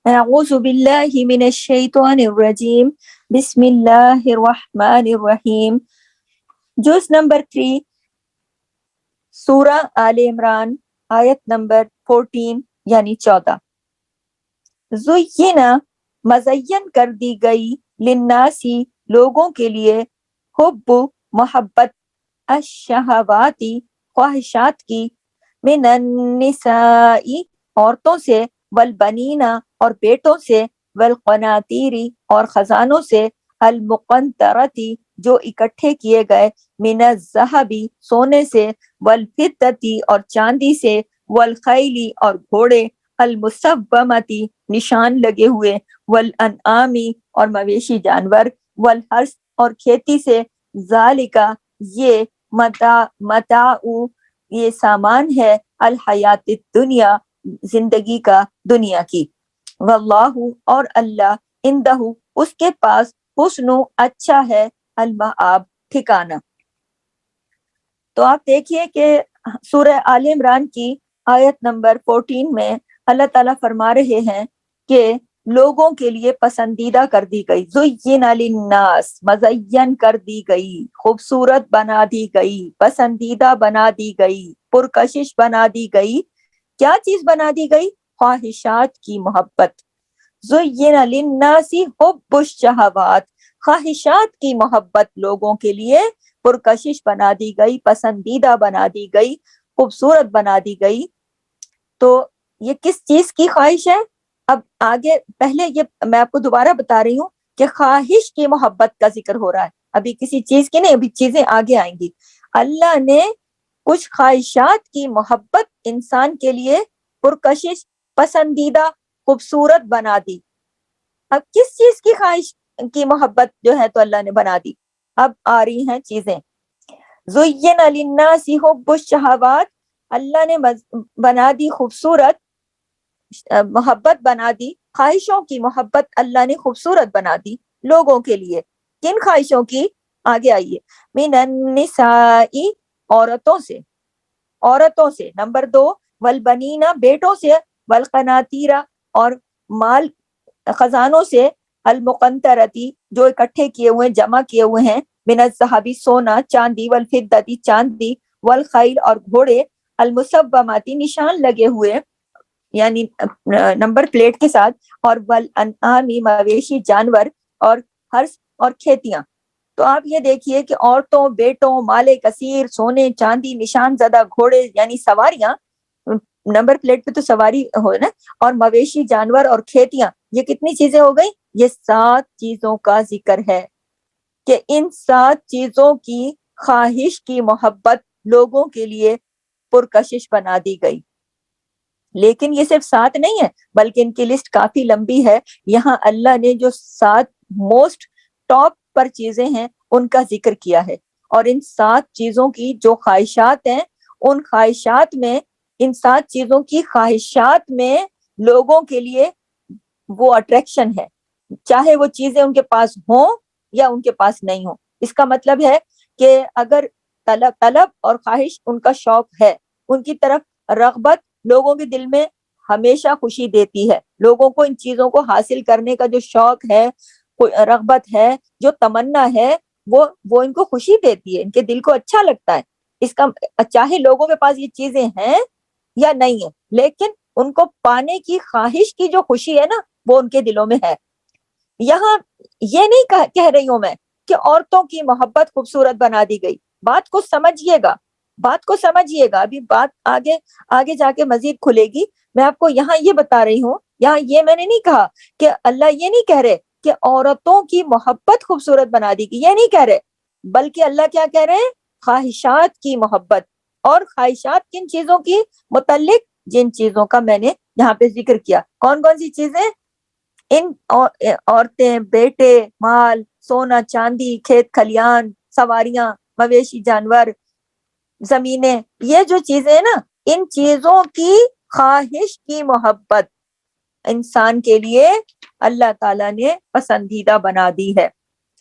اعوذ باللہ من الشیطان الرجیم بسم اللہ الرحمن الرحیم. جز نمبر 3 سورہ آل عمران آیت نمبر 14 یعنی 14. زینا مزین کر دی گئی للناسی لوگوں کے لیے حب محبت الشہواتی خواہشات کی من النساء عورتوں سے والبنینا اور بیٹوں سے والقناطیری اور خزانوں سے المقنطرتی جو اکٹھے کیے گئے من الذہبی سونے سے والفضتی اور چاندی سے والخیلی اور گھوڑے المصومتی نشان لگے ہوئے والانعامی اور مویشی جانور والحرث اور کھیتی سے ذالکا یہ متاع یہ سامان ہے الحیات الدنیا زندگی کا دنیا کی. واللہ اور اللہ عندہ اس کے پاس حسن اچھا ہے المآب ٹھکانہ. تو آپ دیکھیے کہ سورہ آل عمران کی آیت نمبر 14 میں اللہ تعالیٰ فرما رہے ہیں کہ لوگوں کے لیے پسندیدہ کر دی گئی زین للناس مزین کر دی گئی خوبصورت بنا دی گئی پسندیدہ بنا دی گئی پرکشش بنا دی گئی. کیا چیز بنا دی گئی؟ خواہشات کی محبت. زین للناس حب الشہوات خواہشات کی محبت لوگوں کے لیے پرکشش بنا دی گئی پسندیدہ بنا دی گئی خوبصورت بنا دی گئی. تو یہ کس چیز کی خواہش ہے؟ اب آگے پہلے یہ میں آپ کو دوبارہ بتا رہی ہوں کہ خواہش کی محبت کا ذکر ہو رہا ہے, ابھی کسی چیز کی نہیں, ابھی چیزیں آگے آئیں گی. اللہ نے کچھ خواہشات کی محبت انسان کے لیے پرکشش پسندیدہ خوبصورت بنا دی. اب کس چیز کی خواہش کی محبت جو ہے تو اللہ نے بنا دی. اب آ رہی ہیں چیزیں. زین للناس حب الشہوات اللہ نے بنا دی خوبصورت محبت بنا دی خواہشوں کی محبت اللہ نے خوبصورت بنا دی لوگوں کے لیے. کن خواہشوں کی؟ آگے آئیے. من النساء عورتوں سے. نمبر 2 والبنینا بیٹوں سے والقناطیرا اور مال خزانوں سے المقنطرتی جو اکٹھے کیے ہوئے جمع کیے ہوئے ہیں من الذہبی سونا چاندی والفضتی چاندی والخیل اور گھوڑے المصوماتی نشان لگے ہوئے یعنی نمبر پلیٹ کے ساتھ اور والانعامی مویشی جانور اور حرث اور کھیتیاں. تو آپ یہ دیکھیے کہ عورتوں بیٹوں مال کثیر سونے چاندی نشان زدہ گھوڑے یعنی سواریاں نمبر پلیٹ پہ تو سواری ہو نا اور مویشی جانور اور کھیتیاں یہ کتنی چیزیں ہو گئی؟ یہ 7 چیزوں کا ذکر ہے کہ ان 7 چیزوں کی خواہش کی محبت لوگوں کے لیے پرکشش بنا دی گئی. لیکن یہ صرف 7 نہیں ہے بلکہ ان کی لسٹ کافی لمبی ہے. یہاں اللہ نے جو 7 موسٹ ٹاپ پر چیزیں ہیں ان کا ذکر کیا ہے اور ان 7 چیزوں کی جو خواہشات ہیں ان خواہشات میں ان 7 چیزوں کی خواہشات میں لوگوں کے لیے وہ اٹریکشن ہے چاہے وہ چیزیں ان کے پاس ہوں یا ان کے پاس نہیں ہوں. اس کا مطلب ہے کہ اگر طلب اور خواہش ان کا شوق ہے ان کی طرف رغبت لوگوں کے دل میں ہمیشہ خوشی دیتی ہے. لوگوں کو ان چیزوں کو حاصل کرنے کا جو شوق ہے رغبت ہے جو تمنا ہے وہ ان کو خوشی دیتی ہے ان کے دل کو اچھا لگتا ہے. اس کا چاہے لوگوں کے پاس یہ چیزیں ہیں یا نہیں ہیں لیکن ان کو پانے کی خواہش کی جو خوشی ہے نا وہ ان کے دلوں میں ہے. یہاں یہ نہیں کہہ رہی ہوں میں کہ عورتوں کی محبت خوبصورت بنا دی گئی. بات کو سمجھیے گا ابھی بات آگے جا کے مزید کھلے گی. میں آپ کو یہاں یہ بتا رہی ہوں یہاں یہ میں نے نہیں کہا کہ اللہ یہ نہیں کہہ رہے کہ عورتوں کی محبت خوبصورت بنا دی گئی, یہ نہیں کہہ رہے بلکہ اللہ کیا کہہ رہے ہیں خواہشات کی محبت. اور خواہشات کن چیزوں کی متعلق؟ جن چیزوں کا میں نے یہاں پہ ذکر کیا. کون کون سی چیزیں؟ ان عورتیں بیٹے مال سونا چاندی کھیت کھلیان سواریاں مویشی جانور زمینیں یہ جو چیزیں ہیں نا ان چیزوں کی خواہش کی محبت انسان کے لیے اللہ تعالیٰ نے پسندیدہ بنا دی ہے.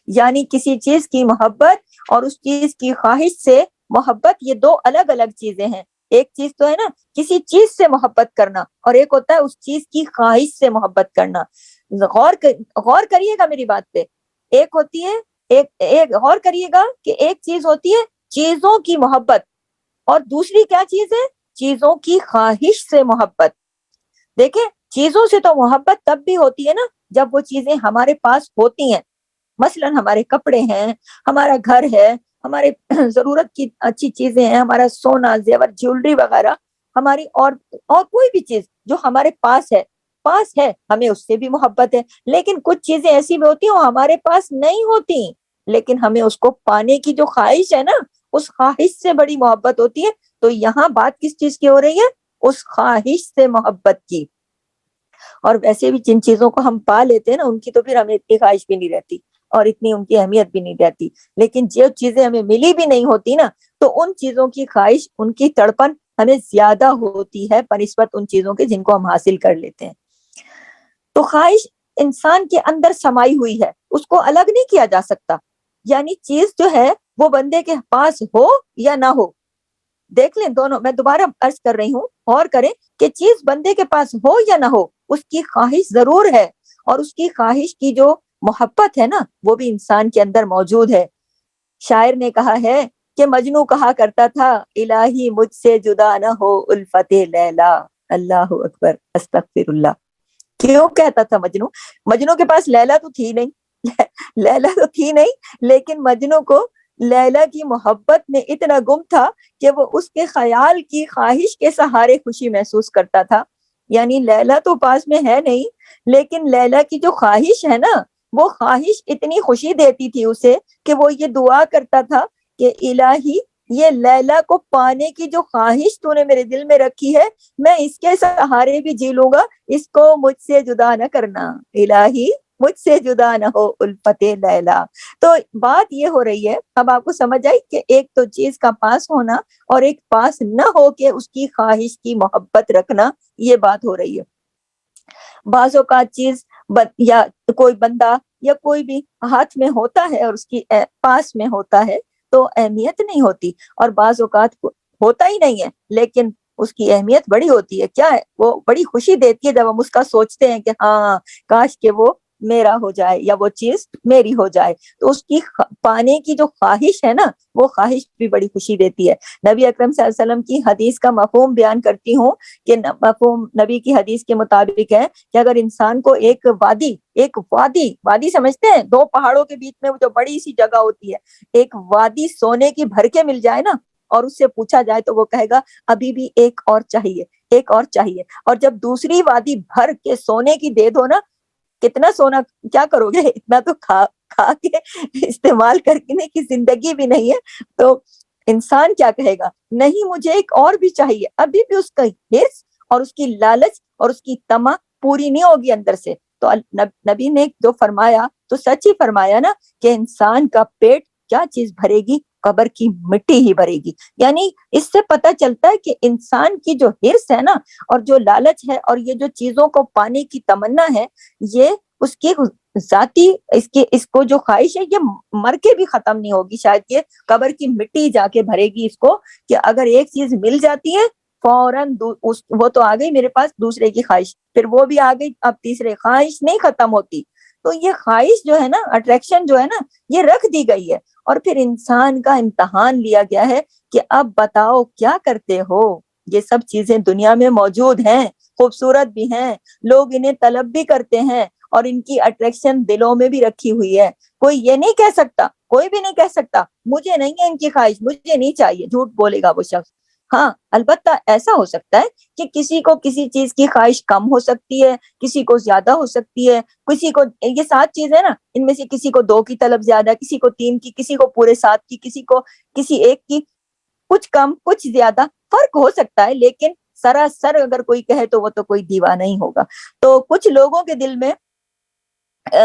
یعنی کسی چیز کی محبت اور اس چیز کی خواہش سے محبت یہ 2 الگ الگ چیزیں ہیں. ایک چیز تو ہے نا کسی چیز سے محبت کرنا، اور ایک ہوتا ہے اس چیز کی خواہش سے محبت کرنا. غور کریے گا میری بات پہ. ایک ہوتی ہے ایک غور کریے گا کہ ایک چیز ہوتی ہے چیزوں کی محبت، اور دوسری کیا چیز ہے؟ چیزوں کی خواہش سے محبت. دیکھیں چیزوں سے تو محبت تب بھی ہوتی ہے نا جب وہ چیزیں ہمارے پاس ہوتی ہیں. مثلا ہمارے کپڑے ہیں، ہمارا گھر ہے، ہمارے ضرورت کی اچھی چیزیں ہیں، ہمارا سونا زیور جیولری وغیرہ، ہماری اور کوئی بھی چیز جو ہمارے پاس ہے ہمیں اس سے بھی محبت ہے. لیکن کچھ چیزیں ایسی بھی ہوتی ہیں وہ ہمارے پاس نہیں ہوتی، لیکن ہمیں اس کو پانے کی جو خواہش ہے نا اس خواہش سے بڑی محبت ہوتی ہے. تو یہاں بات کس چیز کی ہو رہی ہے؟ اس خواہش سے محبت کی. اور ویسے بھی جن چیزوں کو ہم پا لیتے ہیں نا ان کی تو پھر ہمیں اتنی خواہش بھی نہیں رہتی اور اتنی ان کی اہمیت بھی نہیں رہتی. لیکن جو چیزیں ہمیں ملی بھی نہیں ہوتی نا تو ان چیزوں کی خواہش، ان کی تڑپن ہمیں زیادہ ہوتی ہے بنسبت ان چیزوں کے جن کو ہم حاصل کر لیتے ہیں. تو خواہش انسان کے اندر سمائی ہوئی ہے، اس کو الگ نہیں کیا جا سکتا. یعنی چیز جو ہے وہ بندے کے پاس ہو یا نہ ہو، دیکھ لیں دونوں، میں دوبارہ عرض کر رہی ہوں، اور کریں کہ چیز بندے کے پاس ہو یا نہ ہو اس کی خواہش ضرور ہے، اور اس کی خواہش کی جو محبت ہے نا وہ بھی انسان کے اندر موجود ہے. شاعر نے کہا ہے کہ مجنو کہا کرتا تھا الہی مجھ سے جدا نہ ہو الفت لیلا. اللہ اکبر، استغفر اللہ. کیوں کہتا تھا مجنو کے پاس لیلا تو تھی نہیں لیلا تو تھی نہیں، لیکن مجنو کو لیلا کی محبت میں اتنا گم تھا کہ وہ اس کے خیال کی خواہش کے سہارے خوشی محسوس کرتا تھا. یعنی لیلا تو پاس میں ہے نہیں، لیکن لیلا کی جو خواہش ہے نا وہ خواہش اتنی خوشی دیتی تھی اسے کہ وہ یہ دعا کرتا تھا کہ الہی یہ لیلا کو پانے کی جو خواہش تو نے میرے دل میں رکھی ہے میں اس کے سہارے بھی جی لوں گا، اس کو مجھ سے جدا نہ کرنا. الہی مجھ سے جدا نہ ہو الفت لیلا. تو بات یہ ہو رہی ہے، اب آپ کو سمجھ آئی کہ ایک تو چیز کا پاس ہونا اور ایک پاس نہ ہو کے اس کی خواہش کی محبت رکھنا، یہ بات ہو رہی ہے. بعض اوقات چیز یا کوئی بندہ یا کوئی بھی ہاتھ میں ہوتا ہے اور اس کی پاس میں ہوتا ہے تو اہمیت نہیں ہوتی، اور بعض اوقات ہوتا ہی نہیں ہے لیکن اس کی اہمیت بڑی ہوتی ہے. کیا ہے؟ وہ بڑی خوشی دیتی ہے جب ہم اس کا سوچتے ہیں کہ ہاں کاش کہ وہ میرا ہو جائے یا وہ چیز میری ہو جائے. تو اس کی پانے کی جو خواہش ہے نا وہ خواہش بھی بڑی خوشی دیتی ہے. نبی اکرم صلی اللہ علیہ وسلم کی حدیث کا مفہوم بیان کرتی ہوں کہ مفہوم نبی کی حدیث کے مطابق ہے کہ اگر انسان کو ایک وادی سمجھتے ہیں، دو پہاڑوں کے بیچ میں جو بڑی سی جگہ ہوتی ہے، ایک وادی سونے کی بھر کے مل جائے نا اور اس سے پوچھا جائے تو وہ کہے گا ابھی بھی ایک اور چاہیے، ایک اور چاہیے. اور جب دوسری وادی بھر کے سونے کی دے دو نا، کتنا سونا کیا کرو گے؟ اتنا تو کھا کے استعمال کرنے کی زندگی بھی نہیں ہے. تو انسان کیا کہے گا؟ نہیں مجھے ایک اور بھی چاہیے. ابھی بھی اس کا حرص اور اس کی لالچ اور اس کی طمع پوری نہیں ہوگی اندر سے. تو نبی نے جو فرمایا تو سچ ہی فرمایا نا کہ انسان کا پیٹ کیا چیز بھرے گی؟ قبر کی مٹی ہی بھرے گی. یعنی اس سے پتہ چلتا ہے کہ انسان کی جو حرص ہے نا اور جو لالچ ہے اور یہ جو چیزوں کو پانے کی تمنا ہے، یہ اس کی ذاتی اس کو جو خواہش ہے یہ مر کے بھی ختم نہیں ہوگی. شاید یہ قبر کی مٹی جا کے بھرے گی اس کو کہ اگر ایک چیز مل جاتی ہے فوراً وہ تو آ گئی میرے پاس دوسرے کی خواہش، پھر وہ بھی آ گئی، اب تیسرے خواہش نہیں ختم ہوتی. تو یہ خواہش جو ہے نا، اٹریکشن جو ہے نا، یہ رکھ دی گئی ہے اور پھر انسان کا امتحان لیا گیا ہے کہ اب بتاؤ کیا کرتے ہو. یہ سب چیزیں دنیا میں موجود ہیں، خوبصورت بھی ہیں، لوگ انہیں طلب بھی کرتے ہیں اور ان کی اٹریکشن دلوں میں بھی رکھی ہوئی ہے. کوئی یہ نہیں کہہ سکتا، کوئی بھی نہیں کہہ سکتا مجھے نہیں ہے ان کی خواہش، مجھے نہیں چاہیے. جھوٹ بولے گا وہ شخص. ہاں البتہ ایسا ہو سکتا ہے کہ کسی کو کسی چیز کی خواہش کم ہو سکتی ہے، کسی کو زیادہ ہو سکتی ہے، کسی کو یہ 7 چیزیں نا ان میں سے کسی کو 2 کی طلب زیادہ، کسی کو 3 کی، کسی کو پورے 7 کی، کسی کو کسی ایک کی، کچھ کم کچھ زیادہ فرق ہو سکتا ہے. لیکن سراسر اگر کوئی کہے تو وہ تو کوئی دیوانہ ہی ہوگا. تو کچھ لوگوں کے دل میں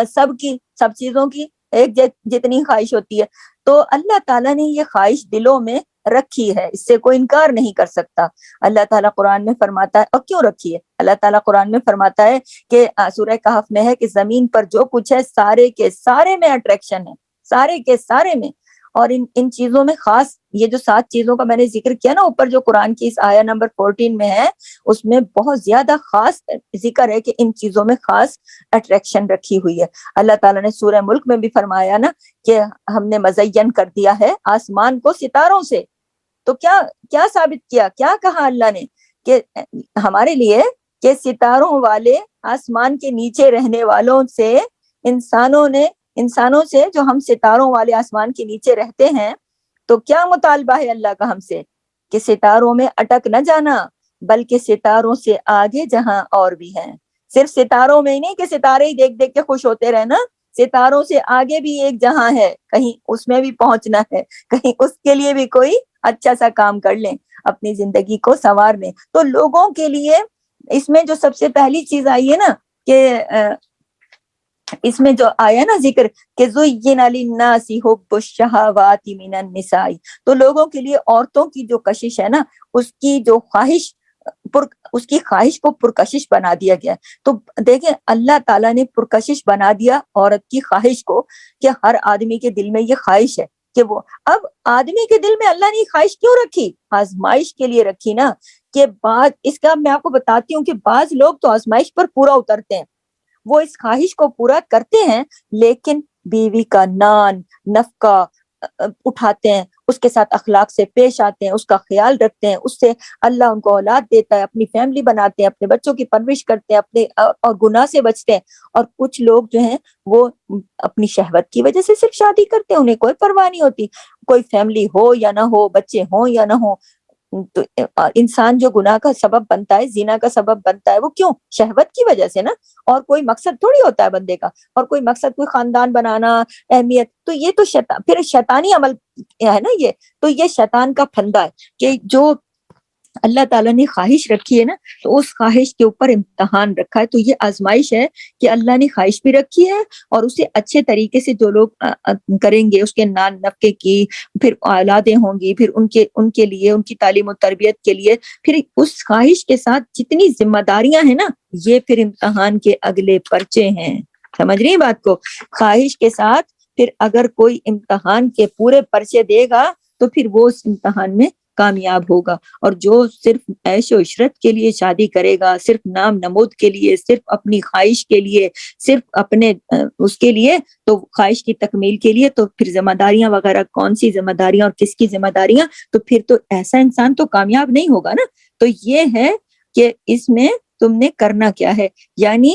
سب چیزوں کی ایک جتنی خواہش ہوتی ہے، تو اللہ تعالیٰ نے یہ خواہش دلوں میں رکھی ہے، اس سے کوئی انکار نہیں کر سکتا. اللہ تعالیٰ قرآن میں فرماتا ہے، اور کیوں رکھی ہے؟ اللہ تعالیٰ قرآن میں فرماتا ہے کہ سورہ کہف میں ہے کہ زمین پر جو کچھ ہے سارے کے سارے میں اٹریکشن ہے، سارے کے سارے میں. اور ان چیزوں میں خاص یہ جو 7 چیزوں کا میں نے ذکر کیا نا اوپر جو قرآن کی اس آیا نمبر 14 میں ہے، اس میں بہت زیادہ خاص ذکر ہے کہ ان چیزوں میں خاص اٹریکشن رکھی ہوئی ہے۔ اللہ تعالیٰ نے سورہ ملک میں بھی فرمایا نا کہ ہم نے مزین کر دیا ہے آسمان کو ستاروں سے۔ تو کیا کیا ثابت کیا، کیا کہا اللہ نے کہ ہمارے لیے کہ ستاروں والے آسمان کے نیچے رہنے والوں سے، انسانوں سے جو ہم ستاروں والے آسمان کے نیچے رہتے ہیں، تو کیا مطالبہ ہے اللہ کا ہم سے کہ ستاروں میں اٹک نہ جانا، بلکہ ستاروں سے آگے جہاں اور بھی ہیں۔ صرف ستاروں میں ہی نہیں کہ ستارے ہی دیکھ دیکھ کے خوش ہوتے رہنا، ستاروں سے آگے بھی ایک جہاں ہے، کہیں اس میں بھی پہنچنا ہے، کہیں اس کے لیے بھی کوئی اچھا سا کام کر لیں، اپنی زندگی کو سنوار لیں۔ تو لوگوں کے لیے اس میں جو سب سے پہلی چیز آئی ہے نا کہ اس میں جو آیا نا ذکر کہ زُيِّنَ لِلنَّاسِ حُبُّ الشَّهَوَاتِ مِنَ النِّسَاءِ، تو لوگوں کے لیے عورتوں کی جو کشش ہے نا، اس کی جو خواہش اس کی خواہش کو پرکشش بنا دیا گیا۔ تو دیکھیں اللہ تعالیٰ نے پرکشش بنا دیا عورت کی خواہش کو، کہ ہر آدمی کے دل میں یہ خواہش ہے کہ وہ، اب آدمی کے دل میں اللہ نے یہ خواہش کیوں رکھی؟ آزمائش کے لیے رکھی نا، کہ بعد اس کا میں آپ کو بتاتی ہوں کہ بعض لوگ تو آزمائش پر پورا اترتے ہیں، وہ اس خواہش کو پورا کرتے ہیں، لیکن بیوی کا نان نفقہ اٹھاتے ہیں، اس کے ساتھ اخلاق سے پیش آتے ہیں، اس کا خیال رکھتے ہیں، اس سے اللہ ان کو اولاد دیتا ہے، اپنی فیملی بناتے ہیں، اپنے بچوں کی پرورش کرتے ہیں، اپنے اور گناہ سے بچتے ہیں۔ اور کچھ لوگ جو ہیں وہ اپنی شہوت کی وجہ سے صرف شادی کرتے ہیں، انہیں کوئی پرواہ نہیں ہوتی، کوئی فیملی ہو یا نہ ہو، بچے ہوں یا نہ ہو۔ تو انسان جو گناہ کا سبب بنتا ہے، زنا کا سبب بنتا ہے، وہ کیوں؟ شہوت کی وجہ سے نا، اور کوئی مقصد تھوڑی ہوتا ہے بندے کا، اور کوئی مقصد کوئی خاندان بنانا، اہمیت، تو یہ تو پھر شیطانی عمل ہے نا، یہ تو یہ شیطان کا پھندا ہے کہ جو اللہ تعالیٰ نے خواہش رکھی ہے نا، تو اس خواہش کے اوپر امتحان رکھا ہے۔ تو یہ آزمائش ہے کہ اللہ نے خواہش بھی رکھی ہے، اور اسے اچھے طریقے سے جو لوگ کریں گے، اس کے نان نفقے کی، پھر اولادیں ہوں گی، پھر ان کے لیے، ان کی تعلیم و تربیت کے لیے، پھر اس خواہش کے ساتھ جتنی ذمہ داریاں ہیں نا، یہ پھر امتحان کے اگلے پرچے ہیں۔ سمجھ رہی ہیں بات کو؟ خواہش کے ساتھ پھر اگر کوئی امتحان کے پورے پرچے دے گا تو پھر وہ اس امتحان میں کامیاب ہوگا۔ اور جو صرف عیش و عشرت کے لیے شادی کرے گا، صرف نام نمود کے لیے، صرف اپنی خواہش کے لیے، صرف اپنے اس کے لیے، تو خواہش کی تکمیل کے لیے، تو پھر ذمہ داریاں وغیرہ کون سی ذمہ داریاں اور کس کی ذمہ داریاں، تو پھر تو ایسا انسان تو کامیاب نہیں ہوگا نا۔ تو یہ ہے کہ اس میں تم نے کرنا کیا ہے، یعنی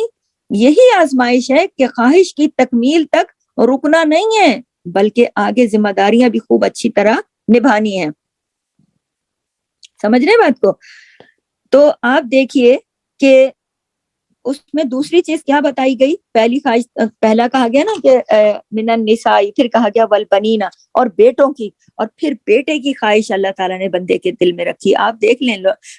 یہی آزمائش ہے کہ خواہش کی تکمیل تک رکنا نہیں ہے، بلکہ آگے ذمہ داریاں بھی خوب اچھی طرح نبھانی ہیں۔ سمجھ رہے بات کو؟ تو آپ دیکھیے کہ اس میں دوسری چیز کیا بتائی گئی؟ پہلی خواہش، پہلا کہا گیا نا کہ من النساء، پھر کہا گیا والبنین، اور بیٹوں کی، اور پھر بیٹے کی خواہش اللہ تعالیٰ نے بندے کے دل میں رکھی۔ آپ دیکھ لیں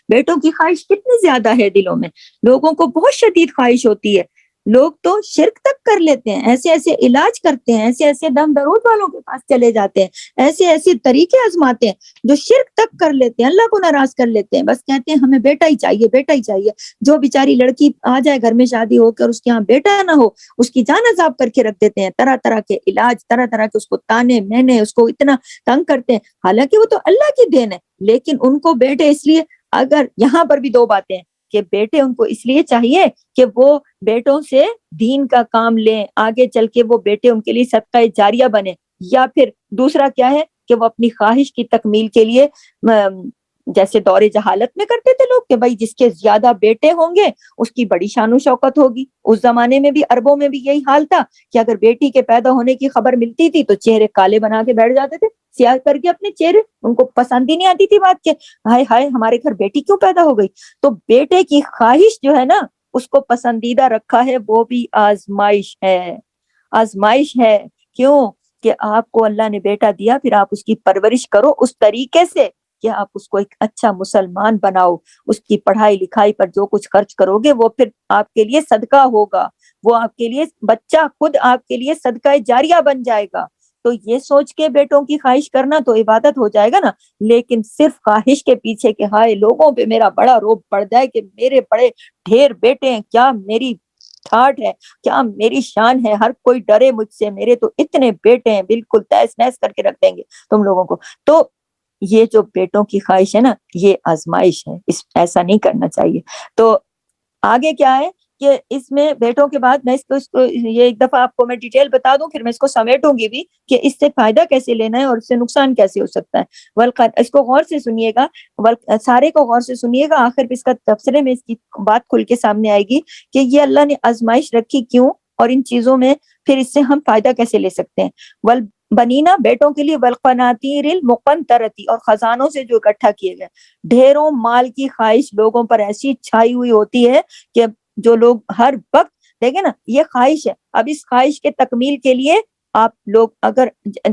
بیٹوں کی خواہش کتنی زیادہ ہے دلوں میں، لوگوں کو بہت شدید خواہش ہوتی ہے، لوگ تو شرک تک کر لیتے ہیں، ایسے ایسے علاج کرتے ہیں، ایسے ایسے دم درود والوں کے پاس چلے جاتے ہیں، ایسے ایسے طریقے آزماتے ہیں جو شرک تک کر لیتے ہیں، اللہ کو ناراض کر لیتے ہیں، بس کہتے ہیں ہمیں بیٹا ہی چاہیے، بیٹا ہی چاہیے۔ جو بیچاری لڑکی آ جائے گھر میں شادی ہو کر، اس کے یہاں بیٹا نہ ہو، اس کی جان عذاب کر کے رکھ دیتے ہیں، طرح طرح کے علاج، طرح طرح کے اس کو تانے مہنے، اس کو اتنا تنگ کرتے ہیں، حالانکہ وہ تو اللہ کی دین ہے، لیکن ان کو بیٹے اس لیے، اگر یہاں پر بھی دو باتیں ہیں کہ بیٹے ان کو اس لیے چاہیے کہ وہ بیٹوں سے دین کا کام لیں، آگے چل کے وہ بیٹے ان کے لیے صدقہ جاریہ بنے، یا پھر دوسرا کیا ہے کہ وہ اپنی خواہش کی تکمیل کے لیے جیسے دور جہالت میں کرتے تھے لوگ کہ بھائی جس کے زیادہ بیٹے ہوں گے اس کی بڑی شان و شوکت ہوگی۔ اس زمانے میں بھی عربوں میں بھی یہی حال تھا کہ اگر بیٹی کے پیدا ہونے کی خبر ملتی تھی تو چہرے کالے بنا کے بیٹھ جاتے تھے، سیاہ کر کے اپنے چہرے، ان کو پسند ہی نہیں آتی تھی بات کہ ہائے ہائے ہمارے گھر بیٹی کیوں پیدا ہو گئی۔ تو بیٹے کی خواہش جو ہے نا اس کو پسندیدہ رکھا ہے، وہ بھی آزمائش ہے، آزمائش ہے۔ کیوں؟ کہ آپ کو اللہ نے بیٹا دیا، پھر آپ اس کی پرورش کرو اس طریقے سے کہ آپ اس کو ایک اچھا مسلمان بناؤ، اس کی پڑھائی لکھائی پر جو کچھ خرچ کرو گے وہ پھر آپ کے لیے صدقہ ہوگا، وہ آپ کے لیے، بچہ خود آپ کے لیے صدقہ جاریہ بن جائے گا۔ تو یہ سوچ کے بیٹوں کی خواہش کرنا تو عبادت ہو جائے گا نا، لیکن صرف خواہش کے پیچھے کہ ہائے لوگوں پہ میرا بڑا روب پڑ جائے کہ میرے بڑے ڈھیر بیٹے ہیں، کیا میری ٹھاٹ ہے، کیا میری شان ہے، ہر کوئی ڈرے مجھ سے، میرے تو اتنے بیٹے ہیں، بالکل تہس نہس کر کے رکھ دیں گے تم لوگوں کو۔ تو یہ جو بیٹوں کی خواہش ہے نا، یہ آزمائش ہے، ایسا نہیں کرنا چاہیے۔ تو آگے کیا ہے کہ اس میں بیٹوں کے بعد میں اس کو یہ ایک دفعہ آپ کو میں ڈیٹیل بتا دوں، پھر میں اس کو سمیٹوں گی بھی کہ اس سے فائدہ کیسے لینا ہے اور اس سے نقصان کیسے ہو سکتا ہے۔ اس کو غور سے سنیے گا، سارے کو غور سے سنیے گا، آخر پہ اس کا تبصرے میں اس کی بات کھل کے سامنے آئے گی کہ یہ اللہ نے آزمائش رکھی کیوں، اور ان چیزوں میں پھر اس سے ہم فائدہ کیسے لے سکتے ہیں۔ بنینا بیٹوں کے لیے، والقناطیر المقنطرتی، اور خزانوں سے جو اکٹھا کیے گئے، ڈھیروں مال کی خواہش لوگوں پر ایسی چھائی ہوئی ہوتی ہے کہ جو لوگ ہر وقت دیکھیں نا، یہ خواہش ہے، اب اس خواہش کے تکمیل کے لیے آپ لوگ اگر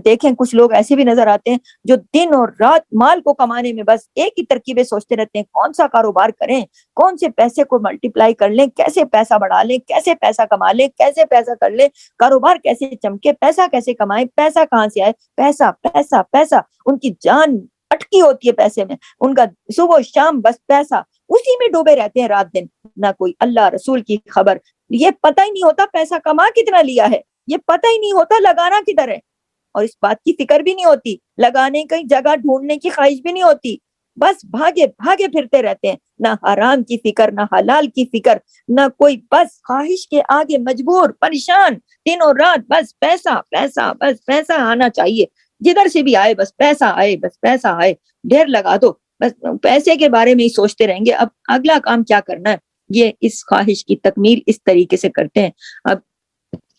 دیکھیں، کچھ لوگ ایسے بھی نظر آتے ہیں جو دن اور رات مال کو کمانے میں بس ایک ہی ترکیبیں سوچتے رہتے ہیں، کون سا کاروبار کریں، کون سے پیسے کو ملٹیپلائی کر لیں، کیسے پیسہ بڑھا لیں، کیسے پیسہ کما لیں، کیسے پیسہ کر لیں، کاروبار کیسے چمکے، پیسہ کیسے کمائیں، پیسہ کہاں سے آئے، پیسہ پیسہ پیسہ، ان کی جان اٹکی ہوتی ہے پیسے میں، ان کا صبح و شام بس پیسہ، اسی میں ڈوبے رہتے ہیں رات دن، نہ کوئی اللہ رسول کی خبر، یہ پتہ ہی نہیں ہوتا پیسہ کما کتنا لیا ہے، یہ پتہ ہی نہیں ہوتا لگانا کدھر ہے، اور اس بات کی فکر بھی نہیں ہوتی، لگانے کی جگہ ڈھونڈنے کی خواہش بھی نہیں ہوتی، بس بھاگے بھاگے پھرتے رہتے ہیں، نہ حرام کی فکر، نہ حلال کی فکر، نہ کوئی، بس خواہش کے آگے مجبور پریشان، دن اور رات بس پیسہ پیسہ، بس پیسہ آنا چاہیے، جدھر سے بھی آئے بس پیسہ آئے، بس پیسہ آئے، ڈھیر لگا دو، بس پیسے کے بارے میں ہی سوچتے رہیں گے، اب اگلا کام کیا کرنا ہے، یہ اس خواہش کی تکمیل اس طریقے سے کرتے ہیں۔ اب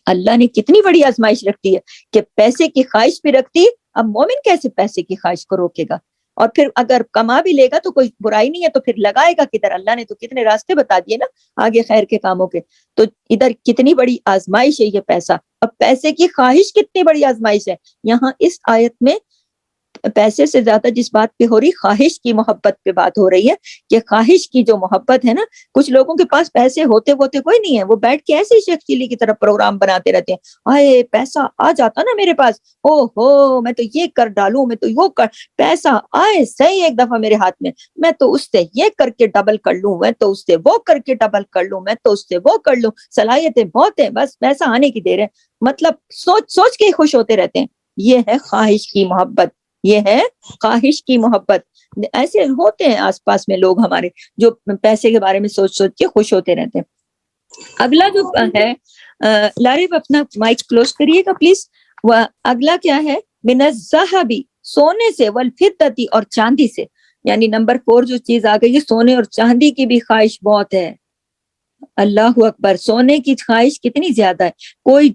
اللہ نے کتنی بڑی آزمائش رکھتی ہے کہ پیسے کی خواہش بھی رکھتی، اب مومن کیسے پیسے کی خواہش کو روکے گا، اور پھر اگر کما بھی لے گا تو کوئی برائی نہیں ہے، تو پھر لگائے گا کدھر، اللہ نے تو کتنے راستے بتا دیے نا آگے خیر کے کاموں کے، تو ادھر کتنی بڑی آزمائش ہے یہ پیسہ، اب پیسے کی خواہش کتنی بڑی آزمائش ہے، یہاں اس آیت میں پیسے سے زیادہ جس بات پہ ہو رہی، خواہش کی محبت پہ بات ہو رہی ہے، کہ خواہش کی جو محبت ہے نا، کچھ لوگوں کے پاس پیسے ہوتے کوئی نہیں ہے، وہ بیٹھ کے ایسے شیخ چلی کی طرف پروگرام بناتے رہتے ہیں، آئے پیسہ آ جاتا نا میرے پاس، او ہو میں تو یہ کر ڈالوں، میں تو وہ کر، پیسہ آئے صحیح ایک دفعہ میرے ہاتھ میں تو اس سے یہ کر کے ڈبل کر لوں، میں تو اس سے وہ کر کے ڈبل کر لوں، میں تو اس سے وہ کر لوں، صلاحیتیں بہت ہیں، بس پیسہ آنے کی دیر ہے، مطلب سوچ سوچ کے خوش ہوتے رہتے ہیں، یہ ہے خواہش کی محبت، یہ ہے خواہش کی محبت۔ ایسے ہوتے ہیں آس پاس میں لوگ ہمارے جو پیسے کے بارے میں سوچ سوچ کے خوش ہوتے رہتے ہیں۔ اگلا جو ہے، لارب اپنا مائک کلوز کریے گا پلیز، اگلا کیا ہے، من الذهب، سونے سے، والفضة، اور چاندی سے، یعنی نمبر 4 جو چیز آ گئی ہے، سونے اور چاندی کی بھی خواہش بہت ہے، اللہ اکبر، سونے کی خواہش کتنی زیادہ ہے، کوئی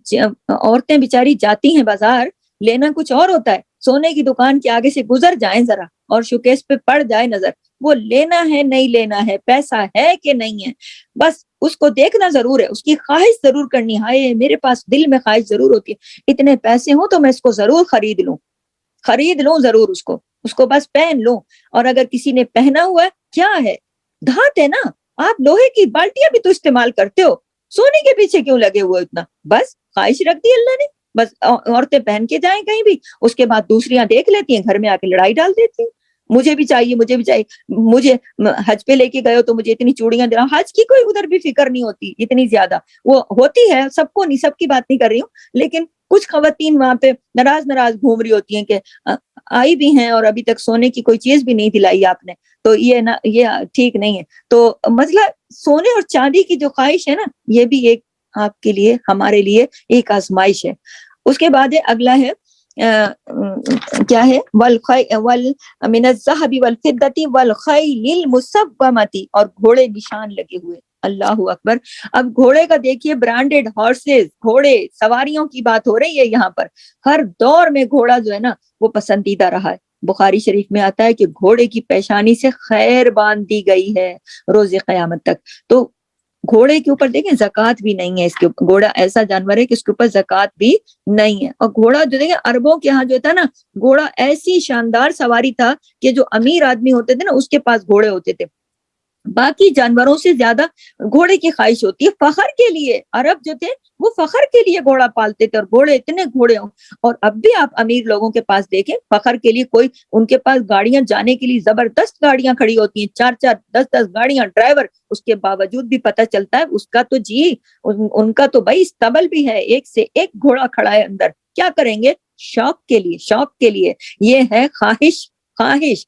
عورتیں بیچاری جاتی ہیں بازار، لینا کچھ اور ہوتا ہے، سونے کی دکان کے آگے سے گزر جائیں ذرا اور شوکیس پہ پڑ جائے نظر، وہ لینا ہے نہیں لینا ہے، پیسہ ہے کہ نہیں ہے، بس اس کو دیکھنا ضرور ہے، اس کی خواہش ضرور کرنی ہے، میرے پاس دل میں خواہش ضرور ہوتی ہے، اتنے پیسے ہوں تو میں اس کو ضرور خرید لوں ضرور، اس کو بس پہن لوں، اور اگر کسی نے پہنا ہوا ہے، کیا ہے، دھات ہے نا، آپ لوہے کی بالٹیاں بھی تو استعمال کرتے ہو، سونے کے پیچھے کیوں لگے ہوئے اتنا، بس خواہش رکھ دی اللہ نے، بس عورتیں پہن کے جائیں کہیں بھی، اس کے بعد دوسریاں دیکھ لیتی ہیں، گھر میں آ کے لڑائی ڈال دیتی ہیں، مجھے بھی چاہیے، مجھے حج پہ لے کے گئے ہو تو مجھے اتنی چوڑیاں دے رہا، حج کی کوئی ادھر بھی فکر نہیں ہوتی اتنی زیادہ، وہ ہوتی ہے سب کو نہیں، سب کی بات نہیں کر رہی ہوں، لیکن کچھ خواتین وہاں پہ ناراض گھوم رہی ہوتی ہیں کہ آئی بھی ہیں اور ابھی تک سونے کی کوئی چیز بھی نہیں دلائی آپ نے، تو یہ ٹھیک نہیں ہے، تو مسئلہ سونے اور چاندی کی جو خواہش ہے نا، یہ بھی ایک آپ کے لیے، ہمارے لیے ایک آزمائش ہے۔ اس کے بعد اگلا ہے کیا ہے، من الذهب والفضة والخيل المسومة، اور گھوڑے نشان لگے ہوئے، اللہ اکبر، اب گھوڑے کا دیکھیے، برانڈیڈ ہارسز، گھوڑے سواریوں کی بات ہو رہی ہے یہاں پر، ہر دور میں گھوڑا جو ہے نا وہ پسندیدہ رہا ہے، بخاری شریف میں آتا ہے کہ گھوڑے کی پیشانی سے خیر باندھ دی گئی ہے روز قیامت تک، تو گھوڑے کے اوپر دیکھیں زکوٰۃ بھی نہیں ہے، اس کے اوپر، گھوڑا ایسا جانور ہے کہ اس کے اوپر زکوٰۃ بھی نہیں ہے، اور گھوڑا جو دیکھیں عربوں کے ہاں جو تھا نا، گھوڑا ایسی شاندار سواری تھا کہ جو امیر آدمی ہوتے تھے نا اس کے پاس گھوڑے ہوتے تھے، باقی جانوروں سے زیادہ گھوڑے کی خواہش ہوتی ہے فخر کے لیے. عرب جو تھے وہ فخر کے لیے گھوڑا پالتے تھے, اور گھوڑے اتنے گھوڑے ہوں. اور اب بھی آپ امیر لوگوں کے پاس دیکھیں, فخر کے لیے کوئی ان کے پاس گاڑیاں جانے کے لیے زبردست گاڑیاں کھڑی ہوتی ہیں, 4 4 10 10 گاڑیاں, ڈرائیور. اس کے باوجود بھی پتہ چلتا ہے اس کا تو جی ان کا تو بھائی استبل بھی ہے, ایک سے ایک گھوڑا کھڑا ہے اندر. کیا کریں گے؟ شوق کے لیے, شوق کے لیے. یہ ہے خواہش, خواہش.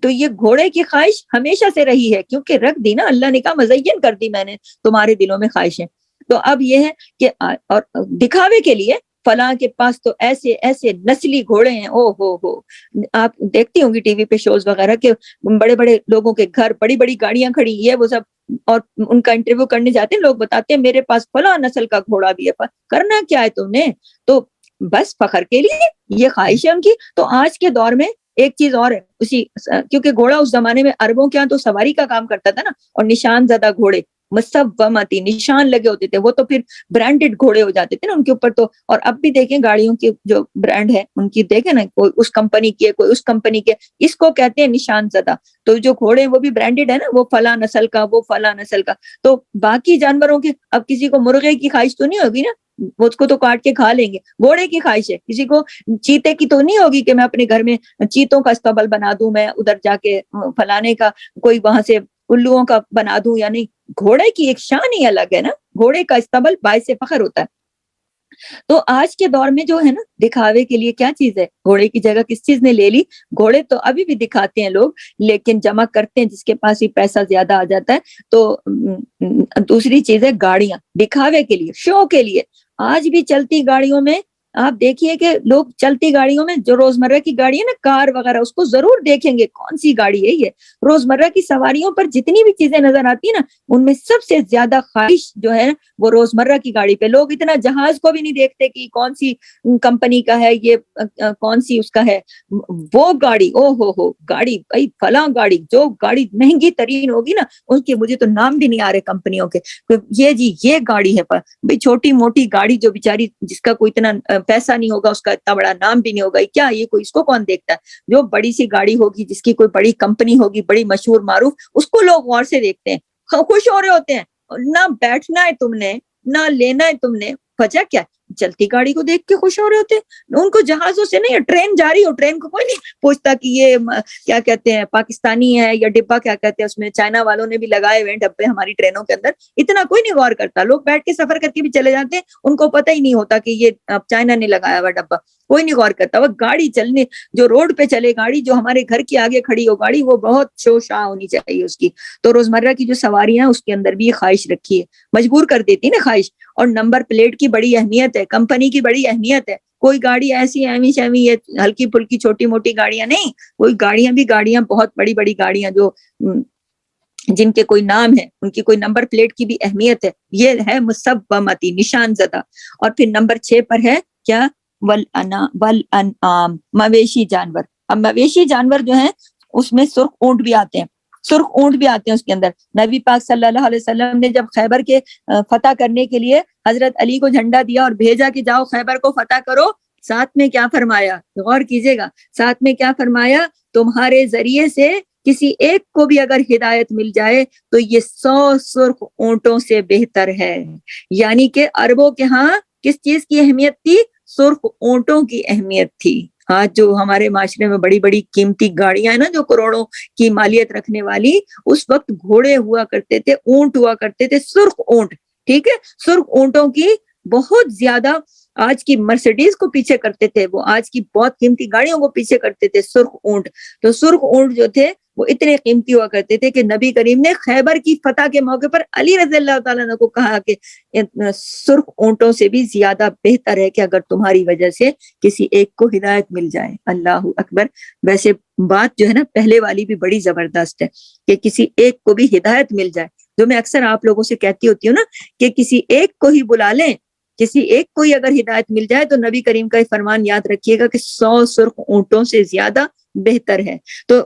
تو یہ گھوڑے کی خواہش ہمیشہ سے رہی ہے, کیونکہ رکھ دی نا اللہ نے, کہا مزین کر دی میں نے تمہارے دلوں میں خواہشیں. تو اب یہ ہے کہ اور دکھاوے کے لیے فلاں کے پاس تو ایسے ایسے نسلی گھوڑے ہیں, او ہو. آپ دیکھتی ہوں گی ٹی وی پہ شوز وغیرہ کے بڑے بڑے لوگوں کے گھر بڑی بڑی گاڑیاں کھڑی, یہ وہ سب. اور ان کا انٹرویو کرنے جاتے ہیں, لوگ بتاتے ہیں میرے پاس فلاں نسل کا گھوڑا بھی ہے. کرنا کیا ہے تم نے؟ تو بس فخر کے لیے یہ خواہش ہے ان کی. تو آج کے دور میں ایک چیز اور ہے اسی, کیونکہ گھوڑا اس زمانے میں عربوں کے ہاں تو سواری کا کام کرتا تھا نا, اور نشان زدہ گھوڑے مصومتی نشان لگے ہوتے تھے, وہ تو پھر برانڈڈ گھوڑے ہو جاتے تھے نا ان کے اوپر. تو اور اب بھی دیکھیں گاڑیوں کی جو برانڈ ہے ان کی, دیکھیں نا, کوئی اس کمپنی کی ہے, کوئی اس کمپنی کے, اس کو کہتے ہیں نشان زدہ. تو جو گھوڑے وہ بھی برانڈڈ ہے نا, وہ فلاں نسل کا, وہ فلاں نسل کا. تو باقی جانوروں کی, اب کسی کو مرغے کی خواہش تو نہیں ہوگی نا, وہ اس کو تو کاٹ کے کھا لیں گے. گھوڑے کی خواہش ہے. کسی کو چیتے کی تو نہیں ہوگی کہ میں اپنے گھر میں چیتوں کا استبل بنا دوں, میں ادھر جا کے فلانے کا کوئی وہاں سے الوؤں کا بنا دوں, یا نہیں. گھوڑے کی ایک شان ہی الگ ہے نا, گھوڑے کا استبل باعث فخر ہوتا ہے. تو آج کے دور میں جو ہے نا دکھاوے کے لیے کیا چیز ہے, گھوڑے کی جگہ کس چیز نے لے لی؟ گھوڑے تو ابھی بھی دکھاتے ہیں لوگ, لیکن جمع کرتے ہیں جس کے پاس ہی پیسہ زیادہ آ جاتا ہے. تو دوسری چیز ہے گاڑیاں, دکھاوے کے لیے, شو کے لیے. آج بھی چلتی گاڑیوں میں آپ دیکھیے کہ لوگ چلتی گاڑیوں میں, جو روزمرہ کی گاڑی ہے نا, کار وغیرہ, اس کو ضرور دیکھیں گے کون سی گاڑی ہے یہ. روزمرہ کی سواریوں پر جتنی بھی چیزیں نظر آتی ہیں نا, ان میں سب سے زیادہ خواہش جو ہے وہ روزمرہ کی گاڑی پہ. لوگ اتنا جہاز کو بھی نہیں دیکھتے کہ کون سی کمپنی کا ہے, یہ کون سی اس کا ہے. وہ گاڑی, او ہو گاڑی, بھائی فلاں گاڑی, جو گاڑی مہنگی ترین ہوگی نا ان کے, مجھے تو نام بھی نہیں آ رہے کمپنیوں کے, یہ جی یہ گاڑی ہے. پر بھائی چھوٹی موٹی گاڑی جو بیچاری جس کا کوئی اتنا پیسہ نہیں ہوگا, اس کا اتنا بڑا نام بھی نہیں ہوگا, کیا یہ کوئی, اس کو کون دیکھتا ہے؟ جو بڑی سی گاڑی ہوگی, جس کی کوئی بڑی کمپنی ہوگی, بڑی مشہور معروف, اس کو لوگ غور سے دیکھتے ہیں, خوش ہو رہے ہوتے ہیں. نہ بیٹھنا ہے تم نے, نہ لینا ہے تم نے, وجہ کیا؟ چلتی گاڑی کو دیکھ کے خوش ہو رہے ہوتے ہیں. ان کو جہازوں سے نہیں, ٹرین جاری ہو, ٹرین کو کوئی نہیں پوچھتا کہ یہ کیا کہتے ہیں پاکستانی ہے یا ڈبہ کیا کہتے ہیں, اس میں چائنا والوں نے بھی لگائے ہوئے ڈبے ہماری ٹرینوں کے اندر. اتنا کوئی نہیں غور کرتا, لوگ بیٹھ کے سفر کر کے بھی چلے جاتے ہیں, ان کو پتہ ہی نہیں ہوتا کہ یہ چائنا نے لگایا ہوا ڈبہ. کوئی نہیں غور کرتا. وہ گاڑی چلنے, جو روڈ پہ چلے گاڑی, جو ہمارے گھر کے آگے کھڑی ہو گاڑی, وہ بہت شوشا ہونی چاہیے اس کی. تو روزمرہ کی جو سواریاں ہیں اس کے اندر بھی یہ خواہش رکھی ہے, مجبور کر دیتی نا خواہش. اور نمبر پلیٹ کی بڑی اہمیت ہے, کمپنی کی بڑی اہمیت ہے. کوئی گاڑی ایسی ایوی شیوی یہ ہلکی پھلکی چھوٹی موٹی گاڑیاں نہیں, کوئی گاڑیاں بھی گاڑیاں, بہت بڑی بڑی گاڑیاں جو جن کے کوئی نام ہے, ان کی کوئی نمبر پلیٹ کی بھی اہمیت ہے. یہ ہے مصومتی, نشان زدہ. اور پھر نمبر 6 پر ہے کیا؟ والانعام, مویشی جانور. اب مویشی جانور جو ہیں اس میں سرخ اونٹ بھی آتے ہیں, سرخ اونٹ بھی آتے ہیں اس کے اندر. نبی پاک صلی اللہ علیہ وسلم نے جب خیبر کے فتح کرنے کے لیے حضرت علی کو جھنڈا دیا اور بھیجا کہ جاؤ خیبر کو فتح کرو, ساتھ میں کیا فرمایا؟ غور کیجئے گا, ساتھ میں کیا فرمایا؟ تمہارے ذریعے سے کسی ایک کو بھی اگر ہدایت مل جائے تو یہ 100 سرخ اونٹوں سے بہتر ہے. یعنی کہ عربوں کے ہاں کس چیز کی اہمیت تھی؟ سرخ اونٹوں کی اہمیت تھی. آج جو ہمارے معاشرے میں بڑی بڑی قیمتی گاڑیاں ہیں نا, جو کروڑوں کی مالیت رکھنے والی, اس وقت گھوڑے ہوا کرتے تھے, اونٹ ہوا کرتے تھے, سرخ اونٹ. ٹھیک ہے, سرخ اونٹوں کی بہت زیادہ آج کی مرسیڈیز کو پیچھے کرتے تھے, وہ آج کی بہت قیمتی گاڑیوں کو پیچھے کرتے تھے, سرخ اونٹ. تو سرخ اونٹ جو تھے وہ اتنے قیمتی ہوا کرتے تھے کہ نبی کریم نے خیبر کی فتح کے موقع پر علی رضی اللہ تعالیٰ عنہ کو کہا کہ سرخ اونٹوں سے بھی زیادہ بہتر ہے کہ اگر تمہاری وجہ سے کسی ایک کو ہدایت مل جائے. اللہ اکبر. ویسے بات جو ہے نا پہلے والی بھی بڑی زبردست ہے کہ کسی ایک کو بھی ہدایت مل جائے. جو میں اکثر آپ لوگوں سے کہتی ہوتی ہوں نا کہ کسی ایک کو ہی بلا لیں, کسی ایک کو ہی اگر ہدایت مل جائے تو نبی کریم کا فرمان یاد رکھیے گا کہ 100 سرخ اونٹوں سے زیادہ بہتر ہے. تو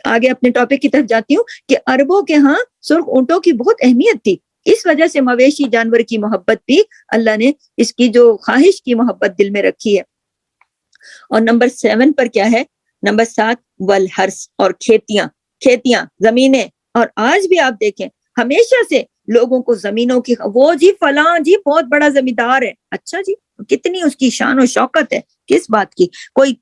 آگے اپنے ٹاپک کی طرف جاتی ہوں کہ عربوں کے ہاں سرخ اونٹوں کی بہت اہمیت تھی. اس وجہ سے مویشی جانور کی محبت بھی اللہ نے, اس کی جو خواہش کی محبت دل میں رکھی ہے. اور نمبر 7 پر کیا ہے؟ نمبر 7 والحرث, اور کھیتیاں, کھیتیاں, زمینیں, اور آج بھی آپ دیکھیں ہمیشہ سے لوگوں کو زمینوں کی، وہ جی فلاں جی بہت بڑا زمیندار ہے، اچھا جی کتنی اس کی شان و شوکت ہے، کس بات کی؟ کوئی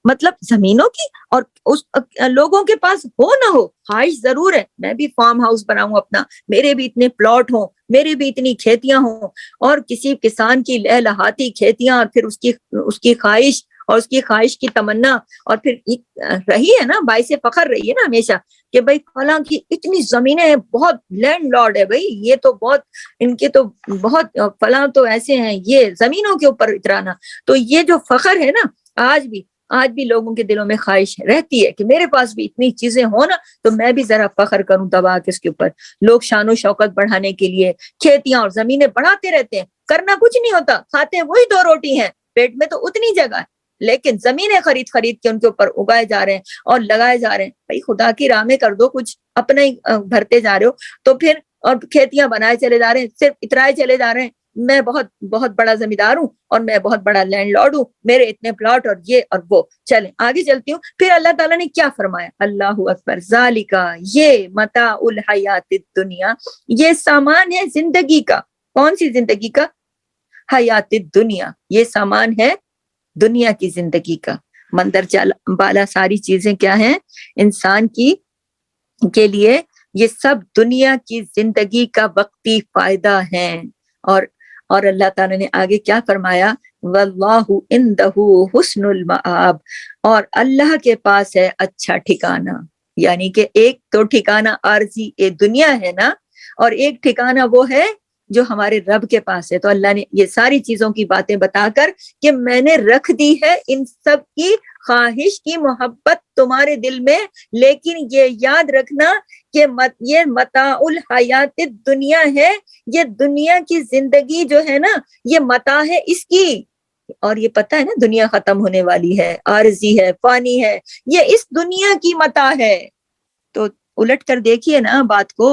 مطلب زمینوں کی، اور اس لوگوں کے پاس ہو نہ ہو، خواہش ضرور ہے میں بھی فارم ہاؤس بناؤں اپنا، میرے بھی اتنے پلاٹ ہوں، میرے بھی اتنی کھیتیاں ہوں، اور کسی کسان کی لہلہاتی کھیتیاں، اور پھر اس کی خواہش، اور اس کی خواہش کی تمنا، اور پھر رہی ہے نا باعث فخر رہی ہے نا ہمیشہ کہ بھائی فلاں کی اتنی زمینیں ہیں، بہت لینڈ لارڈ ہے بھائی، یہ تو بہت ان کے تو بہت فلاں تو ایسے ہیں، یہ زمینوں کے اوپر اترانا، تو یہ جو فخر ہے نا آج بھی لوگوں کے دلوں میں خواہش رہتی ہے کہ میرے پاس بھی اتنی چیزیں ہوں نا تو میں بھی ذرا فخر کروں دبا کے اس کے اوپر۔ لوگ شان و شوکت بڑھانے کے لیے کھیتیاں اور زمینیں بڑھاتے رہتے ہیں، کرنا کچھ نہیں ہوتا، کھاتے ہیں وہی 2 روٹی ہیں، پیٹ میں تو اتنی جگہ ہے، لیکن زمینیں خرید کے ان کے اوپر اگائے جا رہے ہیں اور لگائے جا رہے ہیں۔ بھائی خدا کی راہ میں کر دو کچھ، اپنا ہی بھرتے جا رہے ہو تو پھر، اور کھیتیاں بنائے چلے جا رہے ہیں، صرف اترائے چلے جا رہے ہیں، میں بہت بہت بڑا زمیندار ہوں، اور میں بہت بڑا لینڈ لارڈ ہوں، میرے اتنے پلاٹ اور یہ اور وہ۔ چلیں آگے چلتی ہوں، پھر اللہ تعالیٰ نے کیا فرمایا، اللہ اکبر، ذالکا، یہ متاع الحیات الدنیا، یہ سامان ہے زندگی کا۔ کون سی زندگی کا؟ حیات الدنیا، یہ سامان ہے دنیا کی زندگی کا۔ مندر بالا ساری چیزیں کیا ہیں انسان کی کے لیے؟ یہ سب دنیا کی زندگی کا وقتی فائدہ ہیں۔ اور اللہ تعالیٰ نے آگے کیا فرمایا، واللہ عندہ حسن المآب، اور اللہ کے پاس ہے اچھا ٹھکانہ، یعنی کہ ایک تو ٹھکانہ عارضی دنیا ہے نا، اور ایک ٹھکانہ وہ ہے جو ہمارے رب کے پاس ہے۔ تو اللہ نے یہ ساری چیزوں کی باتیں بتا کر کہ میں نے رکھ دی ہے ان سب کی خواہش کی محبت تمہارے دل میں، لیکن یہ یاد رکھنا کہ یہ متاع الحیات دنیا ہے، یہ دنیا کی زندگی جو ہے نا یہ متاع ہے اس کی، اور یہ پتہ ہے نا دنیا ختم ہونے والی ہے، عارضی ہے، فانی ہے، یہ اس دنیا کی متاع ہے۔ تو الٹ کر دیکھیے نا بات کو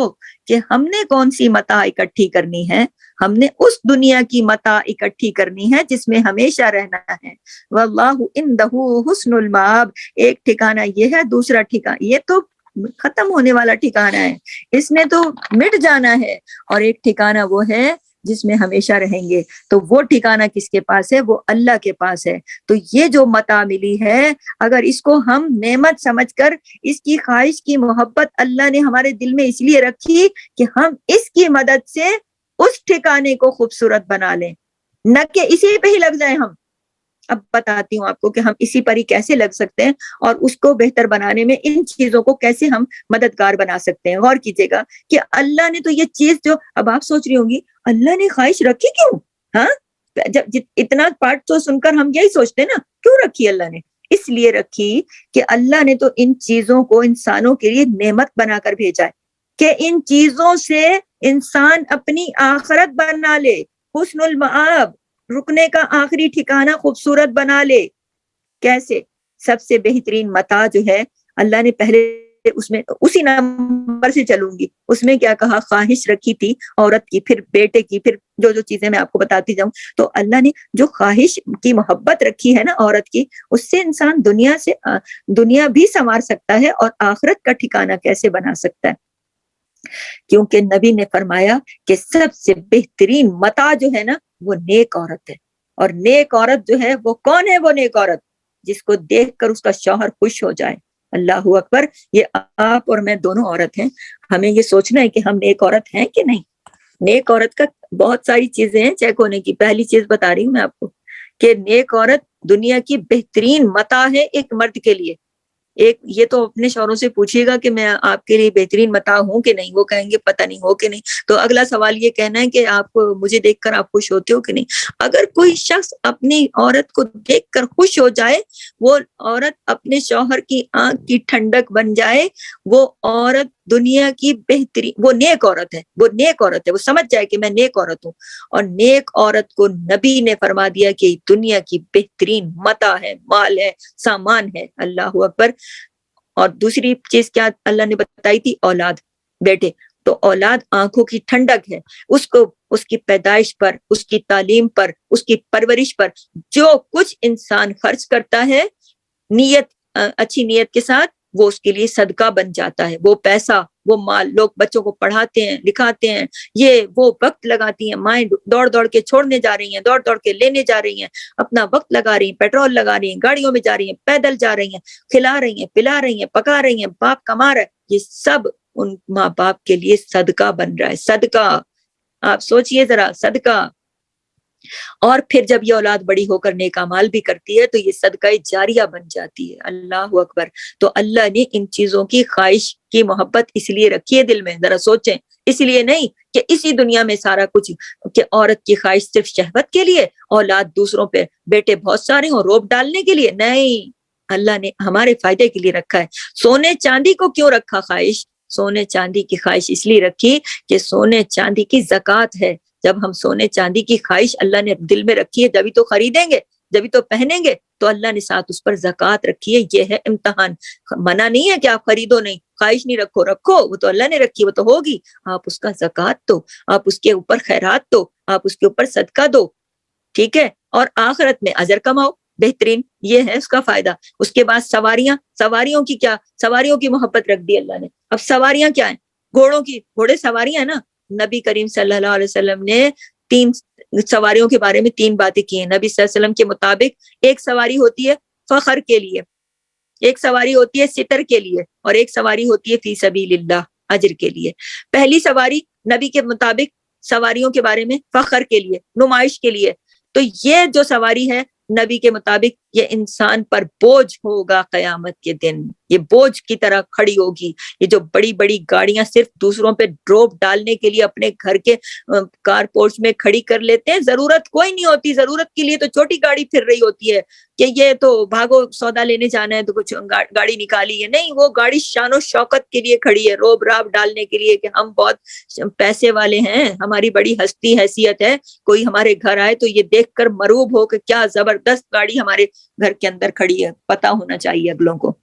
کہ ہم نے کون سی متاع اکٹھی کرنی ہے، ہم نے اس دنیا کی متاع اکٹھی کرنی ہے جس میں ہمیشہ رہنا ہے۔ واللہ عندہ حسن المآب، ایک ٹھکانہ یہ ہے، دوسرا ٹھکانہ یہ تو ختم ہونے والا ٹھکانہ ہے، اس نے تو مٹ جانا ہے، اور ایک ٹھکانہ وہ ہے جس میں ہمیشہ رہیں گے۔ تو وہ ٹھکانہ کس کے پاس ہے؟ وہ اللہ کے پاس ہے۔ تو یہ جو متاع ملی ہے، اگر اس کو ہم نعمت سمجھ کر، اس کی خواہش کی محبت اللہ نے ہمارے دل میں اس لیے رکھی کہ ہم اس کی مدد سے اس ٹھکانے کو خوبصورت بنا لیں، نہ کہ اسی پہ ہی لگ جائیں ہم۔ اب بتاتی ہوں آپ کو کہ ہم اسی پر ہی کیسے لگ سکتے ہیں، اور اس کو بہتر بنانے میں ان چیزوں کو کیسے ہم مددگار بنا سکتے ہیں۔ غور کیجیے گا کہ اللہ نے تو یہ چیز، جو اب آپ سوچ رہی ہوں گی اللہ نے خواہش رکھی کیوں؟ ہاں، جب اتنا پارٹ تو سن کر ہم یہی سوچتے ہیں نا، کیوں رکھی اللہ نے؟ اس لیے رکھی کہ اللہ نے تو ان چیزوں کو انسانوں کے لیے نعمت بنا کر بھیجا ہے کہ ان چیزوں سے انسان اپنی آخرت بنا لے، حسن المآب، رکنے کا آخری ٹھکانہ خوبصورت بنا لے۔ کیسے؟ سب سے بہترین متاع جو ہے اللہ نے پہلے اس میں اسی نمبر سے چلوں گی، اس میں کیا کہا، خواہش رکھی تھی عورت کی، پھر بیٹے کی، پھر جو جو چیزیں میں آپ کو بتاتی جاؤں، تو اللہ نے جو خواہش کی محبت رکھی ہے نا عورت کی، اس سے انسان دنیا بھی سنوار سکتا ہے اور آخرت کا ٹھکانہ کیسے بنا سکتا ہے۔ کیونکہ نبی نے فرمایا کہ سب سے بہترین متاع جو ہے نا وہ نیک عورت ہے، اور نیک عورت جو ہے وہ کون ہے؟ وہ نیک عورت جس کو دیکھ کر اس کا شوہر خوش ہو جائے۔ اللہ اکبر، یہ آپ اور میں دونوں عورت ہیں، ہمیں یہ سوچنا ہے کہ ہم نیک عورت ہیں کہ نہیں۔ نیک عورت کا بہت ساری چیزیں ہیں چیک ہونے کی۔ پہلی چیز بتا رہی ہوں میں آپ کو کہ نیک عورت دنیا کی بہترین متاع ہے ایک مرد کے لیے۔ ایک یہ تو اپنے شوہروں سے پوچھیے گا کہ میں آپ کے لیے بہترین متاع ہوں کہ نہیں، وہ کہیں گے پتہ نہیں ہو کہ نہیں۔ تو اگلا سوال یہ کہنا ہے کہ آپ کو مجھے دیکھ کر آپ خوش ہوتے ہو کہ نہیں۔ اگر کوئی شخص اپنی عورت کو دیکھ کر خوش ہو جائے، وہ عورت اپنے شوہر کی آنکھ کی ٹھنڈک بن جائے، وہ عورت دنیا کی بہترین، وہ نیک عورت ہے، وہ نیک عورت ہے، وہ سمجھ جائے کہ میں نیک عورت ہوں۔ اور نیک عورت کو نبی نے فرما دیا کہ دنیا کی بہترین متاع ہے، مال ہے، سامان ہے۔ اللہ اکبر۔ اور دوسری چیز کیا اللہ نے بتائی تھی؟ اولاد، بیٹے۔ تو اولاد آنکھوں کی ٹھنڈک ہے، اس کو اس کی پیدائش پر، اس کی تعلیم پر، اس کی پرورش پر جو کچھ انسان خرچ کرتا ہے نیت، اچھی نیت کے ساتھ، وہ اس کے لیے صدقہ بن جاتا ہے، وہ پیسہ وہ مال لوگ بچوں کو پڑھاتے ہیں لکھاتے ہیں, یہ وہ وقت لگاتی ہیں, مائیں دوڑ دوڑ کے چھوڑنے جا رہی ہیں, دوڑ دوڑ کے لینے جا رہی ہیں, اپنا وقت لگا رہی ہیں, پیٹرول لگا رہی ہیں, گاڑیوں میں جا رہی ہیں, پیدل جا رہی ہیں, کھلا رہی ہیں, پلا رہی ہیں, پکا رہی ہیں, باپ کما رہا ہے, یہ سب ان ماں باپ کے لیے صدقہ بن رہا ہے. صدقہ, آپ سوچئے ذرا, صدقہ. اور پھر جب یہ اولاد بڑی ہو کر نیک اعمال بھی کرتی ہے تو یہ صدقہ جاریہ بن جاتی ہے. اللہ اکبر. تو اللہ نے ان چیزوں کی خواہش کی محبت اس لیے رکھی ہے دل میں, ذرا سوچیں, اس لیے نہیں کہ اسی دنیا میں سارا کچھ, کہ عورت کی خواہش صرف شہوت کے لیے, اولاد دوسروں پہ, بیٹے بہت سارے ہوں روب ڈالنے کے لیے, نہیں, اللہ نے ہمارے فائدے کے لیے رکھا ہے. سونے چاندی کو کیوں رکھا خواہش؟ سونے چاندی کی خواہش اس لیے رکھی کہ سونے چاندی کی زکوٰۃ ہے. جب ہم سونے چاندی کی خواہش اللہ نے دل میں رکھی ہے, جبھی تو خریدیں گے, جبھی تو پہنیں گے, تو اللہ نے ساتھ اس پر زکوٰۃ رکھی ہے. یہ ہے امتحان. منع نہیں ہے کہ آپ خریدو نہیں, خواہش نہیں رکھو, رکھو, وہ تو اللہ نے رکھی, وہ تو ہوگی. آپ اس کا زکوٰۃ دو, آپ اس کے اوپر خیرات دو, آپ اس کے اوپر صدقہ دو, ٹھیک ہے, اور آخرت میں اجر کماؤ. بہترین, یہ ہے اس کا فائدہ. اس کے بعد سواریاں, سواریوں کی کیا, سواریوں کی محبت رکھ دی اللہ نے. اب سواریاں کیا ہیں؟ گھوڑوں کی, گھوڑے سواریاں ہیں نا. نبی کریم صلی اللہ علیہ وسلم نے 3 سواریوں کے بارے میں 3 باتیں کی ہیں. نبی صلی اللہ علیہ وسلم کے مطابق ایک سواری ہوتی ہے فخر کے لیے, ایک سواری ہوتی ہے ستر کے لیے, اور ایک سواری ہوتی ہے فی سبیل اللہ, اجر کے لیے. پہلی سواری نبی کے مطابق سواریوں کے بارے میں فخر کے لیے, نمائش کے لیے. تو یہ جو سواری ہے نبی کے مطابق یہ انسان پر بوجھ ہوگا قیامت کے دن, یہ بوجھ کی طرح کھڑی ہوگی. یہ جو بڑی بڑی گاڑیاں صرف دوسروں پہ ڈراپ ڈالنے کے لیے اپنے گھر کے کار پورچ میں کھڑی کر لیتے ہیں, ضرورت کوئی نہیں ہوتی, ضرورت کے لیے تو چھوٹی گاڑی پھر رہی ہوتی ہے کہ یہ تو بھاگو سودا لینے جانا ہے تو کچھ گاڑی نکالی ہے. نہیں, وہ گاڑی شان و شوکت کے لیے کھڑی ہے, روب راب ڈالنے کے لیے کہ ہم بہت پیسے والے ہیں, ہماری بڑی ہستی حیثیت ہے, کوئی ہمارے گھر آئے تو یہ دیکھ کر مروب ہو کہ کیا زبردست گاڑی ہمارے گھر کے اندر کھڑی ہے, پتا ہونا چاہیے اگلوں کو.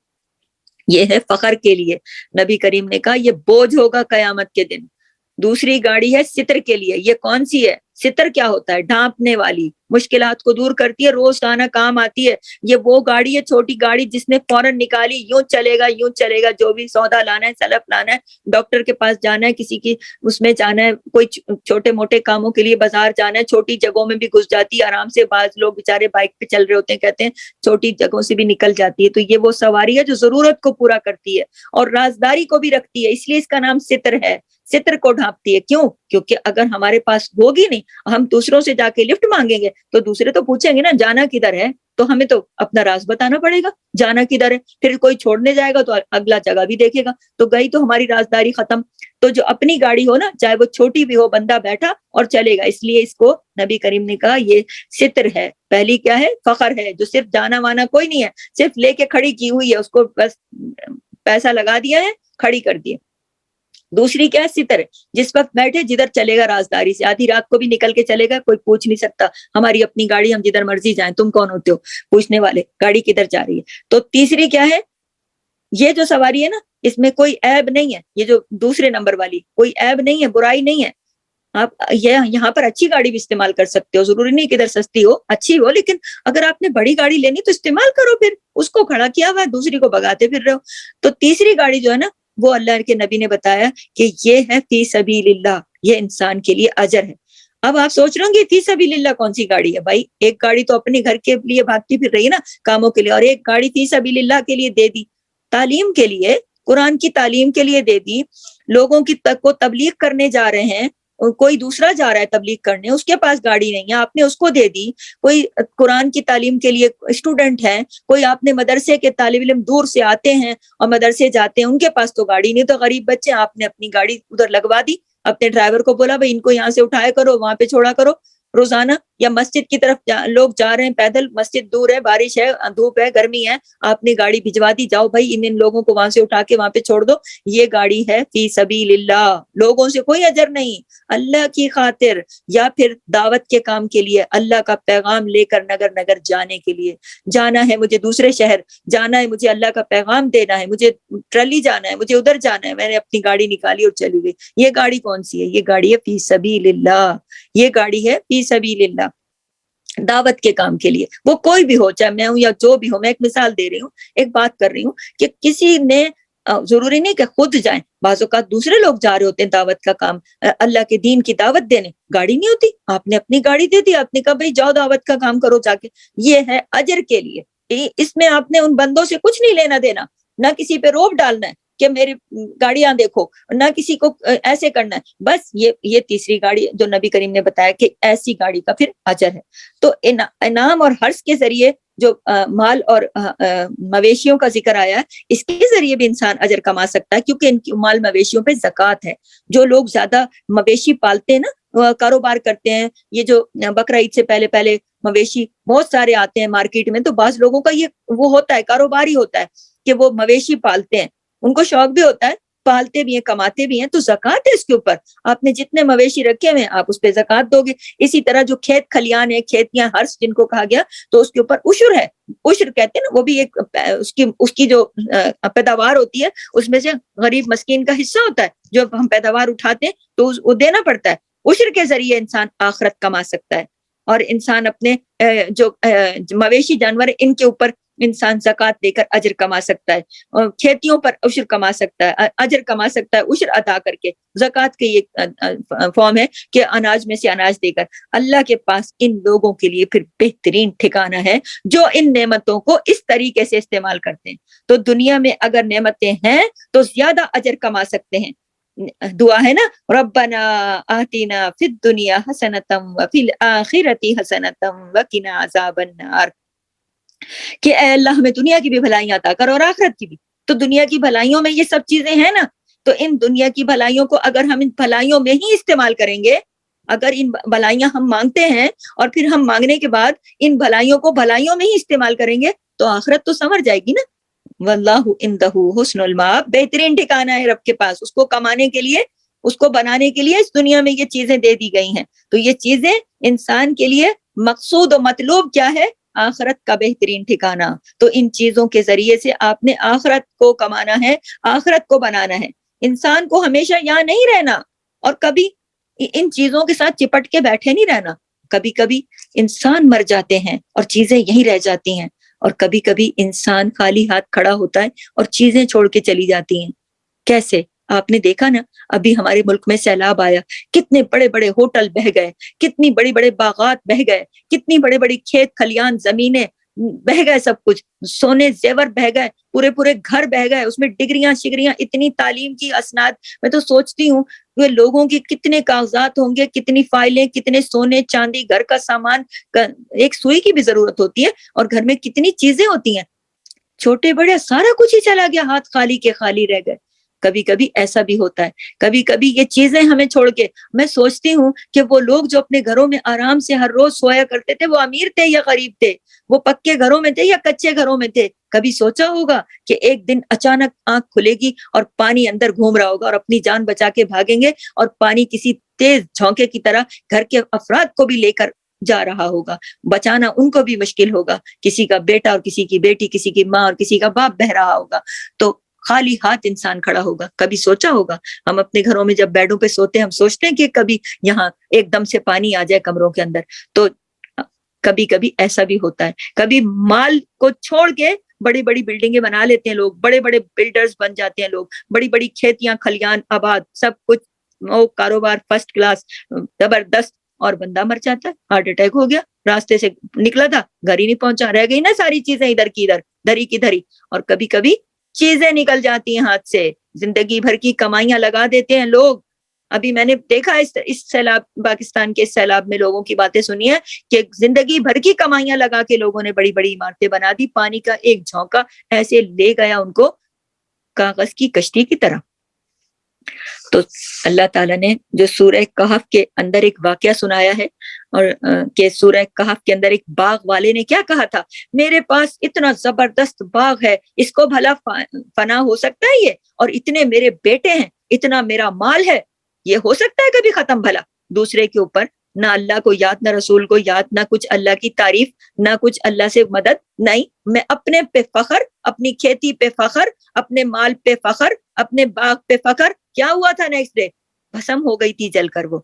یہ ہے فخر کے لیے. نبی کریم نے کہا یہ بوجھ ہوگا قیامت کے دن. دوسری گاڑی ہے ستر کے لیے. یہ کون سی ہے؟ ستر کیا ہوتا ہے؟ ڈھانپنے والی, مشکلات کو دور کرتی ہے, روزانہ کام آتی ہے. یہ وہ گاڑی ہے, چھوٹی گاڑی, جس نے فوراً نکالی, یوں چلے گا یوں چلے گا, جو بھی سودا لانا ہے, سلف لانا ہے, ڈاکٹر کے پاس جانا ہے, کسی کی اس میں جانا ہے, کوئی چھوٹے موٹے کاموں کے لیے بازار جانا ہے, چھوٹی جگہوں میں بھی گھس جاتی ہے آرام سے. بعض لوگ بےچارے بائک پہ چل رہے ہوتے ہیں, کہتے ہیں چھوٹی جگہوں سے بھی نکل جاتی ہے. تو یہ وہ سواری ہے جو ضرورت کو پورا کرتی ہے اور رازداری کو بھی رکھتی ہے, اس لیے اس کا نام ستر ہے. ستر کو ڈھانپتی ہے. کیوں؟ کیونکہ اگر ہمارے پاس ہوگی نہیں, ہم دوسروں سے جا کے لفٹ مانگیں گے تو دوسرے تو پوچھیں گے نا جانا کدھر ہے, تو ہمیں تو اپنا راز بتانا پڑے گا, جانا کدھر ہے. پھر کوئی چھوڑنے جائے گا تو اگلا جگہ بھی دیکھے گا, تو گئی تو ہماری رازداری ختم. تو جو اپنی گاڑی ہو نا, چاہے وہ چھوٹی بھی ہو, بندہ بیٹھا اور چلے گا. اس لیے اس کو نبی کریم نے کہا یہ ستر ہے. پہلی کیا ہے؟ فخر ہے, جو صرف جانا وانا کوئی نہیں ہے, صرف لے کے کھڑی کی ہوئی ہے, اس کو بس پیسہ لگا دیا ہے, کھڑی کر دی. دوسری کیا ہے؟ ستر ہے, جس وقت بیٹھے جدھر چلے گا رازداری سے, آدھی رات کو بھی نکل کے چلے گا, کوئی پوچھ نہیں سکتا, ہماری اپنی گاڑی, ہم جدھر مرضی جائیں, تم کون ہوتے ہو پوچھنے والے, گاڑی کدھر جا رہی ہے. تو تیسری کیا ہے؟ یہ جو سواری ہے نا, اس میں کوئی عیب نہیں ہے. یہ جو دوسرے نمبر والی, کوئی عیب نہیں ہے, برائی نہیں ہے. آپ یہاں پر اچھی گاڑی بھی استعمال کر سکتے ہو, ضروری نہیں کہ ادھر سستی ہو, اچھی ہو, لیکن اگر آپ نے بڑی گاڑی لینی تو استعمال کرو, پھر اس کو کھڑا کیا ہوا ہے, دوسری کو بگاتے پھر رہے ہو. تو تیسری گاڑی جو ہے نا, وہ اللہ کے نبی نے بتایا کہ یہ ہے فی سبیل اللہ, یہ انسان کے لیے اجر ہے. اب آپ سوچ رہے ہوں گے فی سبیل اللہ کون سی گاڑی ہے؟ بھائی ایک گاڑی تو اپنے گھر کے لیے بھاگتی پھر رہی ہے نا, کاموں کے لیے, اور ایک گاڑی فی سبیل اللہ کے لیے دے دی, تعلیم کے لیے, قرآن کی تعلیم کے لیے دے دی. لوگوں کی کو تبلیغ کرنے جا رہے ہیں, کوئی دوسرا جا رہا ہے تبلیغ کرنے, اس کے پاس گاڑی نہیں ہے, آپ نے اس کو دے دی. کوئی قرآن کی تعلیم کے لیے اسٹوڈنٹ ہے, کوئی آپ نے مدرسے کے طالب علم دور سے آتے ہیں اور مدرسے جاتے ہیں, ان کے پاس تو گاڑی نہیں, تو غریب بچے, آپ نے اپنی گاڑی ادھر لگوا دی, اپنے ڈرائیور کو بولا بھائی ان کو یہاں سے اٹھایا کرو, وہاں پہ چھوڑا کرو روزانہ. یا مسجد کی طرف لوگ جا رہے ہیں پیدل, مسجد دور ہے, بارش ہے, دھوپ ہے, گرمی ہے, آپ نے گاڑی بھجوا دی, جاؤ بھائی ان لوگوں کو وہاں سے اٹھا کے وہاں پہ چھوڑ دو. یہ گاڑی ہے فی سبیل اللہ, لوگوں سے کوئی اجر نہیں, اللہ کی خاطر, یا پھر دعوت کے کام کے لیے, اللہ کا پیغام لے کر نگر نگر جانے کے لیے. جانا ہے مجھے دوسرے شہر, جانا ہے مجھے اللہ کا پیغام دینا ہے, مجھے ٹرالی جانا ہے, مجھے ادھر جانا ہے, میں نے اپنی گاڑی نکالی اور چلی گئی. یہ گاڑی کون سی ہے؟ یہ گاڑی ہے فی سبیل اللہ, یہ گاڑی ہے فی سبیل اللہ, دعوت کے کام کے لیے. وہ کوئی بھی ہو, چاہے میں ہوں یا جو بھی ہو, میں ایک مثال دے رہی ہوں, ایک بات کر رہی ہوں کہ کسی نے ضروری نہیں کہ خود جائیں، بعض اوقات دوسرے لوگ جا رہے ہوتے ہیں دعوت کا کام، اللہ کے دین کی دعوت دینے، گاڑی نہیں ہوتی، آپ نے اپنی گاڑی دے دی، آپ نے کہا بھائی جاؤ دعوت کا کام کرو جا کے، یہ ہے اجر کے لیے، اس میں آپ نے ان بندوں سے کچھ نہیں لینا دینا، نہ کسی پہ روب ڈالنا ہے کہ میری گاڑیاں دیکھو، نہ کسی کو ایسے کرنا ہے، بس یہ تیسری گاڑی جو نبی کریم نے بتایا کہ ایسی گاڑی کا پھر اجر ہے۔ تو انعام اور حرص کے ذریعے جو مال اور مویشیوں کا ذکر آیا ہے، اس کے ذریعے بھی انسان اجر کما سکتا ہے، کیونکہ ان کی مال مویشیوں پہ زکوٰۃ ہے۔ جو لوگ زیادہ مویشی پالتے ہیں نا، کاروبار کرتے ہیں، یہ جو بقرہ عید سے پہلے پہلے مویشی بہت سارے آتے ہیں مارکیٹ میں، تو بعض لوگوں کا یہ وہ ہوتا ہے، کاروبار ہی ہوتا ہے کہ وہ مویشی پالتے ہیں، ان کو شوق بھی ہوتا ہے، پالتے بھی ہیں، کماتے بھی ہیں، تو زکوٰۃ ہے اس کے اوپر، آپ نے جتنے مویشی رکھے ہوئے ہیں آپ اس پہ زکوٰۃ دو گے۔ اسی طرح جو کھیت کھلیان ہے، کھیتیاں ہرس جن کو کہا گیا، تو اس کے اوپر عشر ہے، عشر کہتے ہیں نا، وہ بھی ایک اس کی جو پیداوار ہوتی ہے اس میں سے غریب مسکین کا حصہ ہوتا ہے، جو ہم پیداوار اٹھاتے ہیں تو وہ دینا پڑتا ہے۔ عشر کے ذریعے انسان آخرت کما سکتا ہے، اور انسان اپنے جو مویشی جانور ہیں ان کے اوپر انسان زکوٰۃ دے کر اجر کما سکتا ہے، اور کھیتیوں پر عشر کما سکتا ہے، اجر کما سکتا ہے عشر ادا کر کے۔ زکوٰۃ کی ایک فارم ہے کہ اناج میں سے اناج دے کر۔ اللہ کے پاس ان لوگوں کے لیے پھر بہترین ٹھکانہ ہے جو ان نعمتوں کو اس طریقے سے استعمال کرتے ہیں۔ تو دنیا میں اگر نعمتیں ہیں تو زیادہ اجر کما سکتے ہیں۔ دعا ہے نا، ربنا آتنا فی الدنیا حسنۃ وفی الآخرۃ حسنۃ وقنا عذاب النار، کہ اے اللہ ہمیں دنیا کی بھی بھلائیاں عطا کر اور آخرت کی بھی۔ تو دنیا کی بھلائیوں میں یہ سب چیزیں ہیں نا، تو ان دنیا کی بھلائیوں کو اگر ہم ان بھلائیوں میں ہی استعمال کریں گے، اگر ان بھلائیاں ہم مانگتے ہیں اور پھر ہم مانگنے کے بعد ان بھلائیوں کو بھلائیوں میں ہی استعمال کریں گے، تو آخرت تو سنور جائے گی نا۔ واللہ عندہ حسن المآب، بہترین ٹھکانہ ہے رب کے پاس، اس کو کمانے کے لیے، اس کو بنانے کے لیے اس دنیا میں یہ چیزیں دے دی گئی ہیں۔ تو یہ چیزیں انسان کے لیے مقصود و مطلوب کیا ہے؟ آخرت کا بہترین ٹھکانہ۔ تو ان چیزوں کے ذریعے سے آپ نے آخرت کو کمانا ہے، آخرت کو بنانا ہے۔ انسان کو ہمیشہ یہاں نہیں رہنا، اور کبھی ان چیزوں کے ساتھ چپٹ کے بیٹھے نہیں رہنا۔ کبھی کبھی انسان مر جاتے ہیں اور چیزیں یہیں رہ جاتی ہیں، اور کبھی کبھی انسان خالی ہاتھ کھڑا ہوتا ہے اور چیزیں چھوڑ کے چلی جاتی ہیں۔ کیسے؟ آپ نے دیکھا نا، ابھی ہمارے ملک میں سیلاب آیا، کتنے بڑے بڑے ہوٹل بہہ گئے، کتنی بڑی بڑے باغات بہہ گئے، کتنی بڑی بڑی کھیت کھلیان زمینیں بہہ گئے، سب کچھ سونے زیور بہہ گئے، پورے پورے گھر بہہ گئے، اس میں ڈگریاں شگریاں، اتنی تعلیم کی اسناد۔ میں تو سوچتی ہوں کہ لوگوں کی کتنے کاغذات ہوں گے، کتنی فائلیں، کتنے سونے چاندی، گھر کا سامان، ایک سوئی کی بھی ضرورت ہوتی ہے، اور گھر میں کتنی چیزیں ہوتی ہیں، چھوٹے بڑے سارا کچھ ہی چلا گیا، ہاتھ خالی کے خالی رہ گئے۔ کبھی کبھی ایسا بھی ہوتا ہے، کبھی کبھی یہ چیزیں ہمیں چھوڑ کے، میں سوچتی ہوں کہ وہ لوگ جو اپنے گھروں میں آرام سے ہر روز سویا کرتے تھے، وہ امیر تھے یا غریب تھے؟ وہ پکے گھروں میں تھے یا کچے گھروں میں تھے؟ کبھی سوچا ہوگا کہ ایک دن اچانک آنکھ کھلے گی اور پانی اندر گھوم رہا ہوگا، اور اپنی جان بچا کے بھاگیں گے، اور پانی کسی تیز جھونکے کی طرح گھر کے افراد کو بھی لے کر جا رہا ہوگا، بچانا ان کو بھی مشکل ہوگا، کسی کا بیٹا اور کسی کی بیٹی، کسی کی ماں اور کسی کا باپ بہ رہا ہوگا، تو خالی ہاتھ انسان کھڑا ہوگا۔ کبھی سوچا ہوگا؟ ہم اپنے گھروں میں جب بیڈوں پہ سوتے ہیں، ہم سوچتے ہیں کہ کبھی یہاں ایک دم سے پانی آ جائے کمروں کے اندر، تو کبھی کبھی ایسا بھی ہوتا ہے۔ کبھی مال کو چھوڑ کے بڑی بڑی بلڈنگیں بنا لیتے ہیں لوگ، بڑے بڑے بلڈرز بن جاتے ہیں لوگ، بڑی بڑی کھیتیاں کھلیان آباد، سب کچھ، وہ کاروبار فرسٹ کلاس زبردست، اور بندہ مر جاتا ہے، ہارٹ اٹیک ہو گیا، راستے سے نکلا تھا، گھر ہی نہیں پہنچا، رہ گئی نا ساری چیزیں ادھر کی ادھر، دھری کی دھری۔ اور کبھی کبھی چیزیں نکل جاتی ہیں ہاتھ سے، زندگی بھر کی کمائیاں لگا دیتے ہیں لوگ۔ ابھی میں نے دیکھا اس سیلاب، پاکستان کے سیلاب میں لوگوں کی باتیں سنی ہے کہ زندگی بھر کی کمائیاں لگا کے لوگوں نے بڑی بڑی عمارتیں بنا دی، پانی کا ایک جھونکا ایسے لے گیا ان کو کاغذ کی کشتی کی طرح۔ تو اللہ تعالیٰ نے جو سورہ کہف کے اندر ایک واقعہ سنایا ہے، اور کہ سورہ کہف کے اندر ایک باغ والے نے کیا کہا تھا، میرے پاس اتنا زبردست باغ ہے، اس کو بھلا فنا ہو سکتا ہے یہ؟ اور اتنے میرے بیٹے ہیں، اتنا میرا مال ہے، یہ ہو سکتا ہے کبھی ختم بھلا؟ دوسرے کے اوپر نہ اللہ کو یاد، نہ رسول کو یاد، نہ کچھ اللہ کی تعریف، نہ کچھ اللہ سے مدد، نہیں، میں اپنے پہ فخر، اپنی کھیتی پہ فخر، اپنے مال پہ فخر، اپنے باغ پہ فخر۔ کیا ہوا تھا نیکسٹ ڈے؟ بھسم ہو گئی تھی جل کر وہ۔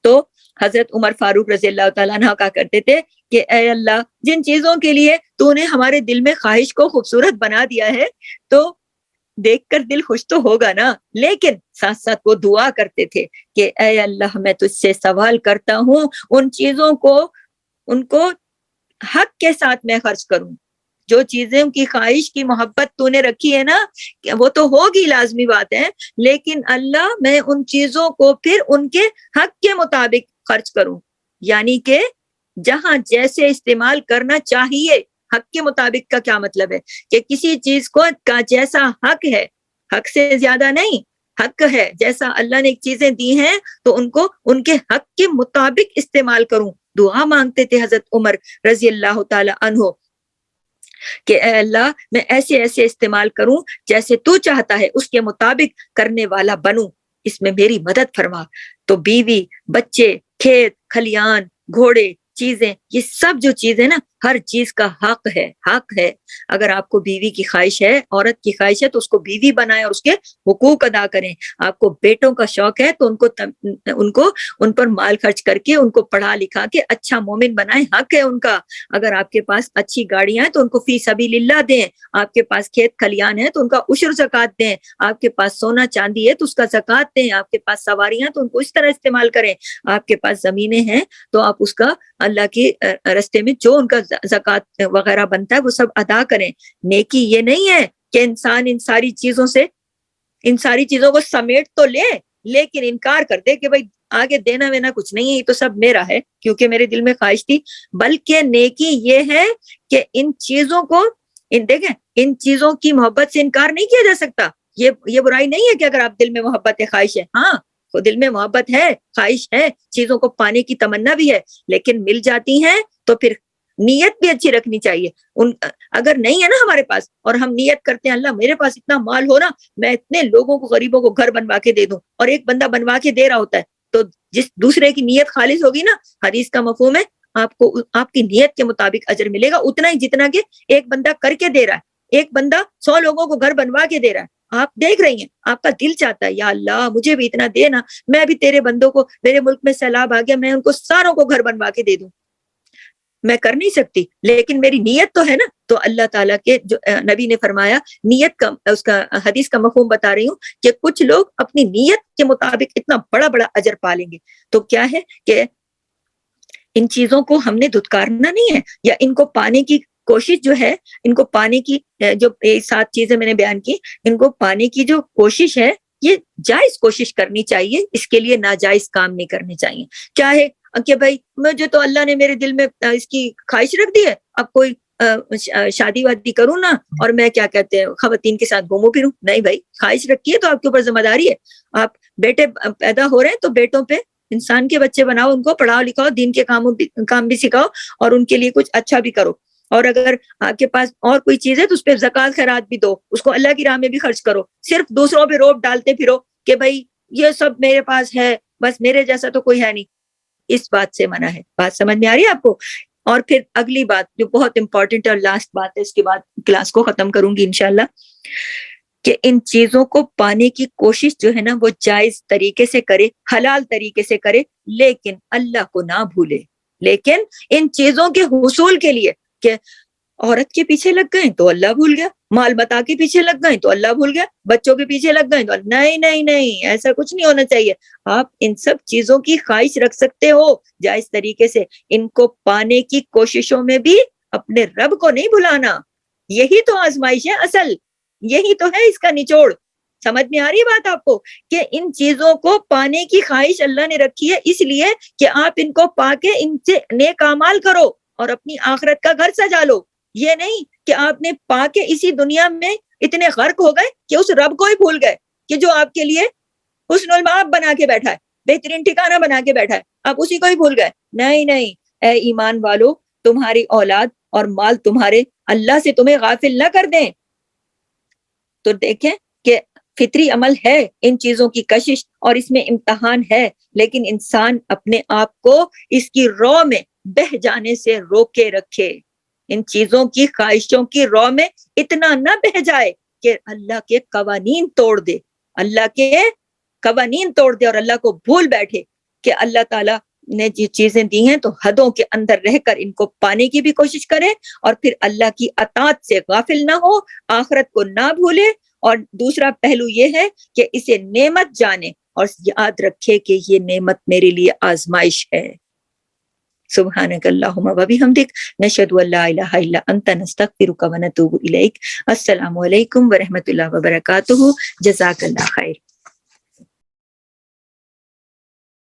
تو حضرت عمر فاروق رضی اللہ تعالیٰ عنہ کہا کرتے تھے کہ اے اللہ، جن چیزوں کے لیے تو نے ہمارے دل میں خواہش کو خوبصورت بنا دیا ہے، تو دیکھ کر دل خوش تو ہوگا نا، لیکن ساتھ ساتھ وہ دعا کرتے تھے کہ اے اللہ میں تجھ سے سوال کرتا ہوں ان چیزوں کو، ان کو حق کے ساتھ میں خرچ کروں. جو چیزیں کی خواہش کی محبت تو نے رکھی ہے نا، وہ تو ہوگی لازمی بات ہے، لیکن اللہ میں ان چیزوں کو پھر ان کے حق کے مطابق خرچ کروں. یعنی کہ جہاں جیسے استعمال کرنا چاہیے. حق کے مطابق کا کیا مطلب ہے کہ کسی چیز کو کا جیسا حق ہے، حق سے زیادہ نہیں، حق ہے جیسا اللہ نے چیزیں دی ہیں تو ان کو ان کے حق کے مطابق استعمال کروں. دعا مانگتے تھے حضرت عمر رضی اللہ تعالی عنہ کہ اے اللہ میں ایسے ایسے استعمال کروں جیسے تو چاہتا ہے، اس کے مطابق کرنے والا بنوں، اس میں میری مدد فرما. تو بیوی، بچے، کھیت کھلیان، گھوڑے، چیزیں، یہ سب جو چیزیں نا، ہر چیز کا حق ہے، حق ہے. اگر آپ کو بیوی کی خواہش ہے، عورت کی خواہش ہے، تو اس کو بیوی بنائیں اور اس کے حقوق ادا کریں. آپ کو بیٹوں کا شوق ہے تو ان کو ان پر مال خرچ کر کے ان کو پڑھا لکھا کے اچھا مومن بنائیں، حق ہے ان کا. اگر آپ کے پاس اچھی گاڑیاں ہیں تو ان کو فی سبیل اللہ دیں. آپ کے پاس کھیت کھلیان ہے تو ان کا عشر زکوٰۃ دیں. آپ کے پاس سونا چاندی ہے تو اس کا زکوٰۃ دیں. آپ کے پاس سواریاں تو ان کو اس طرح استعمال کریں. آپ کے پاس زمینیں ہیں تو آپ اس کا اللہ کے رستے میں جو ان کا زکوٰۃ وغیرہ بنتا ہے وہ سب ادا کریں. نیکی یہ نہیں ہے کہ انسان ان ساری چیزوں کو سمیٹ تو لے لیکن انکار کر دے کہ بھائی آگے دینا وینا کچھ نہیں ہے، یہ تو سب میرا ہے کیونکہ میرے دل میں خواہش تھی. بلکہ نیکی یہ ہے کہ ان چیزوں کو دیکھیں، ان چیزوں کی محبت سے انکار نہیں کیا جا سکتا. یہ برائی نہیں ہے کہ اگر آپ دل میں محبت ہے، خواہش ہے، ہاں دل میں محبت ہے، خواہش ہے، چیزوں کو پانے کی تمنا بھی ہے، لیکن مل جاتی ہیں تو پھر نیت بھی اچھی رکھنی چاہیے. اگر نہیں ہے نا ہمارے پاس اور ہم نیت کرتے ہیں اللہ میرے پاس اتنا مال ہو نا، میں اتنے لوگوں کو، غریبوں کو گھر بنوا کے دے دوں، اور ایک بندہ بنوا کے دے رہا ہوتا ہے، تو جس دوسرے کی نیت خالص ہوگی نا، حدیث کا مفہوم ہے آپ کو آپ کی نیت کے مطابق اجر ملے گا اتنا ہی جتنا کہ ایک بندہ کر کے دے رہا ہے. ایک بندہ 100 لوگوں کو گھر بنوا کے دے رہا ہے، آپ دیکھ رہی ہیں، آپ کا دل چاہتا ہے یا اللہ مجھے بھی اتنا دینا، میں بھی تیرے بندوں کو، میرے ملک میں سیلاب آ گیا، میں ان کو ساروں کو گھر بنوا کے دے دوں. میں کر نہیں سکتی لیکن میری نیت تو ہے نا. تو اللہ تعالیٰ کے جو نبی نے فرمایا، نیت کا اس کا حدیث کا مفہوم بتا رہی ہوں کہ کچھ لوگ اپنی نیت کے مطابق اتنا بڑا بڑا اجر پالیں گے. تو کیا ہے کہ ان چیزوں کو ہم نے دھتکارنا نہیں ہے، یا ان کو پانے کی کوشش جو ہے، ان کو پانے کی جو 7 چیزیں میں نے بیان کی، ان کو پانے کی جو کوشش ہے یہ جائز کوشش کرنی چاہیے، اس کے لیے ناجائز کام نہیں کرنے چاہیے. کیا ہے کہ بھائی مجھے تو اللہ نے میرے دل میں اس کی خواہش رکھ دی ہے، اب کوئی شادی وادی کروں نا اور میں کیا کہتے ہیں خواتین کے ساتھ گھوموں پھروں. نہیں بھائی، خواہش رکھی ہے تو آپ کے اوپر ذمہ داری ہے. آپ بیٹے پیدا ہو رہے ہیں تو بیٹوں پہ انسان کے بچے بناؤ، ان کو پڑھاؤ لکھاؤ، دین کے کام بھی سکھاؤ اور ان کے لیے کچھ اچھا بھی کرو. اور اگر آپ کے پاس اور کوئی چیز ہے تو اس پہ زکوٰۃ خیرات بھی دو، اس کو اللہ کی راہ میں بھی خرچ کرو. صرف دوسروں پہ روب ڈالتے پھرو کہ بھائی یہ سب میرے پاس ہے، بس میرے جیسا تو کوئی ہے نہیں، اس بات سے منع ہے. بات سمجھ میں آ رہی ہے آپ کو؟ اور پھر اگلی بات جو بہت امپورٹنٹ اور لاسٹ بات ہے، اس کے بعد کلاس کو ختم کروں گی انشاءاللہ، کہ ان چیزوں کو پانے کی کوشش جو ہے نا وہ جائز طریقے سے کرے، حلال طریقے سے کرے، لیکن اللہ کو نہ بھولے. لیکن ان چیزوں کے حصول کے لیے کہ عورت کے پیچھے لگ گئے تو اللہ بھول گیا، مال متا کے پیچھے لگ گئے تو اللہ بھول گیا، بچوں کے پیچھے لگ گئے تو نہیں نہیں نہیں، ایسا کچھ نہیں ہونا چاہیے. آپ ان سب چیزوں کی خواہش رکھ سکتے ہو جائز طریقے سے، ان کو پانے کی کوششوں میں بھی اپنے رب کو نہیں بھلانا. یہی تو آزمائش ہے اصل، یہی تو ہے اس کا نچوڑ. سمجھ میں آ رہی بات آپ کو کہ ان چیزوں کو پانے کی خواہش اللہ نے رکھی ہے اس لیے کہ آپ ان کو پا کے ان سے نیک اعمال کرو اور اپنی آخرت کا گھر سجا لو. یہ نہیں کہ آپ نے پا کے اسی دنیا میں اتنے غرق ہو گئے کہ اس رب کو ہی بھول گئے کہ جو آپ کے لیے حسن المآب بنا کے بیٹھا ہے، بہترین ٹھکانہ بنا کے بیٹھا ہے، آپ اسی کو ہی بھول گئے. نہیں نہیں، اے ایمان والو، تمہاری اولاد اور مال تمہارے اللہ سے تمہیں غافل نہ کر دیں. تو دیکھیں کہ فطری عمل ہے ان چیزوں کی کشش اور اس میں امتحان ہے، لیکن انسان اپنے آپ کو اس کی رو میں بہہ جانے سے روکے رکھے. ان چیزوں کی خواہشوں کی رو میں اتنا نہ بہہ جائے کہ اللہ کے قوانین توڑ دے، اللہ کے قوانین توڑ دے اور اللہ کو بھول بیٹھے کہ اللہ تعالیٰ نے جو چیزیں دی ہیں تو حدوں کے اندر رہ کر ان کو پانے کی بھی کوشش کرے، اور پھر اللہ کی اطاعت سے غافل نہ ہو، آخرت کو نہ بھولے اور دوسرا پہلو یہ ہے کہ اسے نعمت جانے اور یاد رکھے کہ یہ نعمت میرے لیے آزمائش ہے۔ سبحانک اللہم و بحمدک، نشہد ان لا الہ الا انت، نستغفرک و نتوب الیک۔ السلام علیکم ورحمۃ اللہ وبرکاتہ۔ جزاک اللہ خیر۔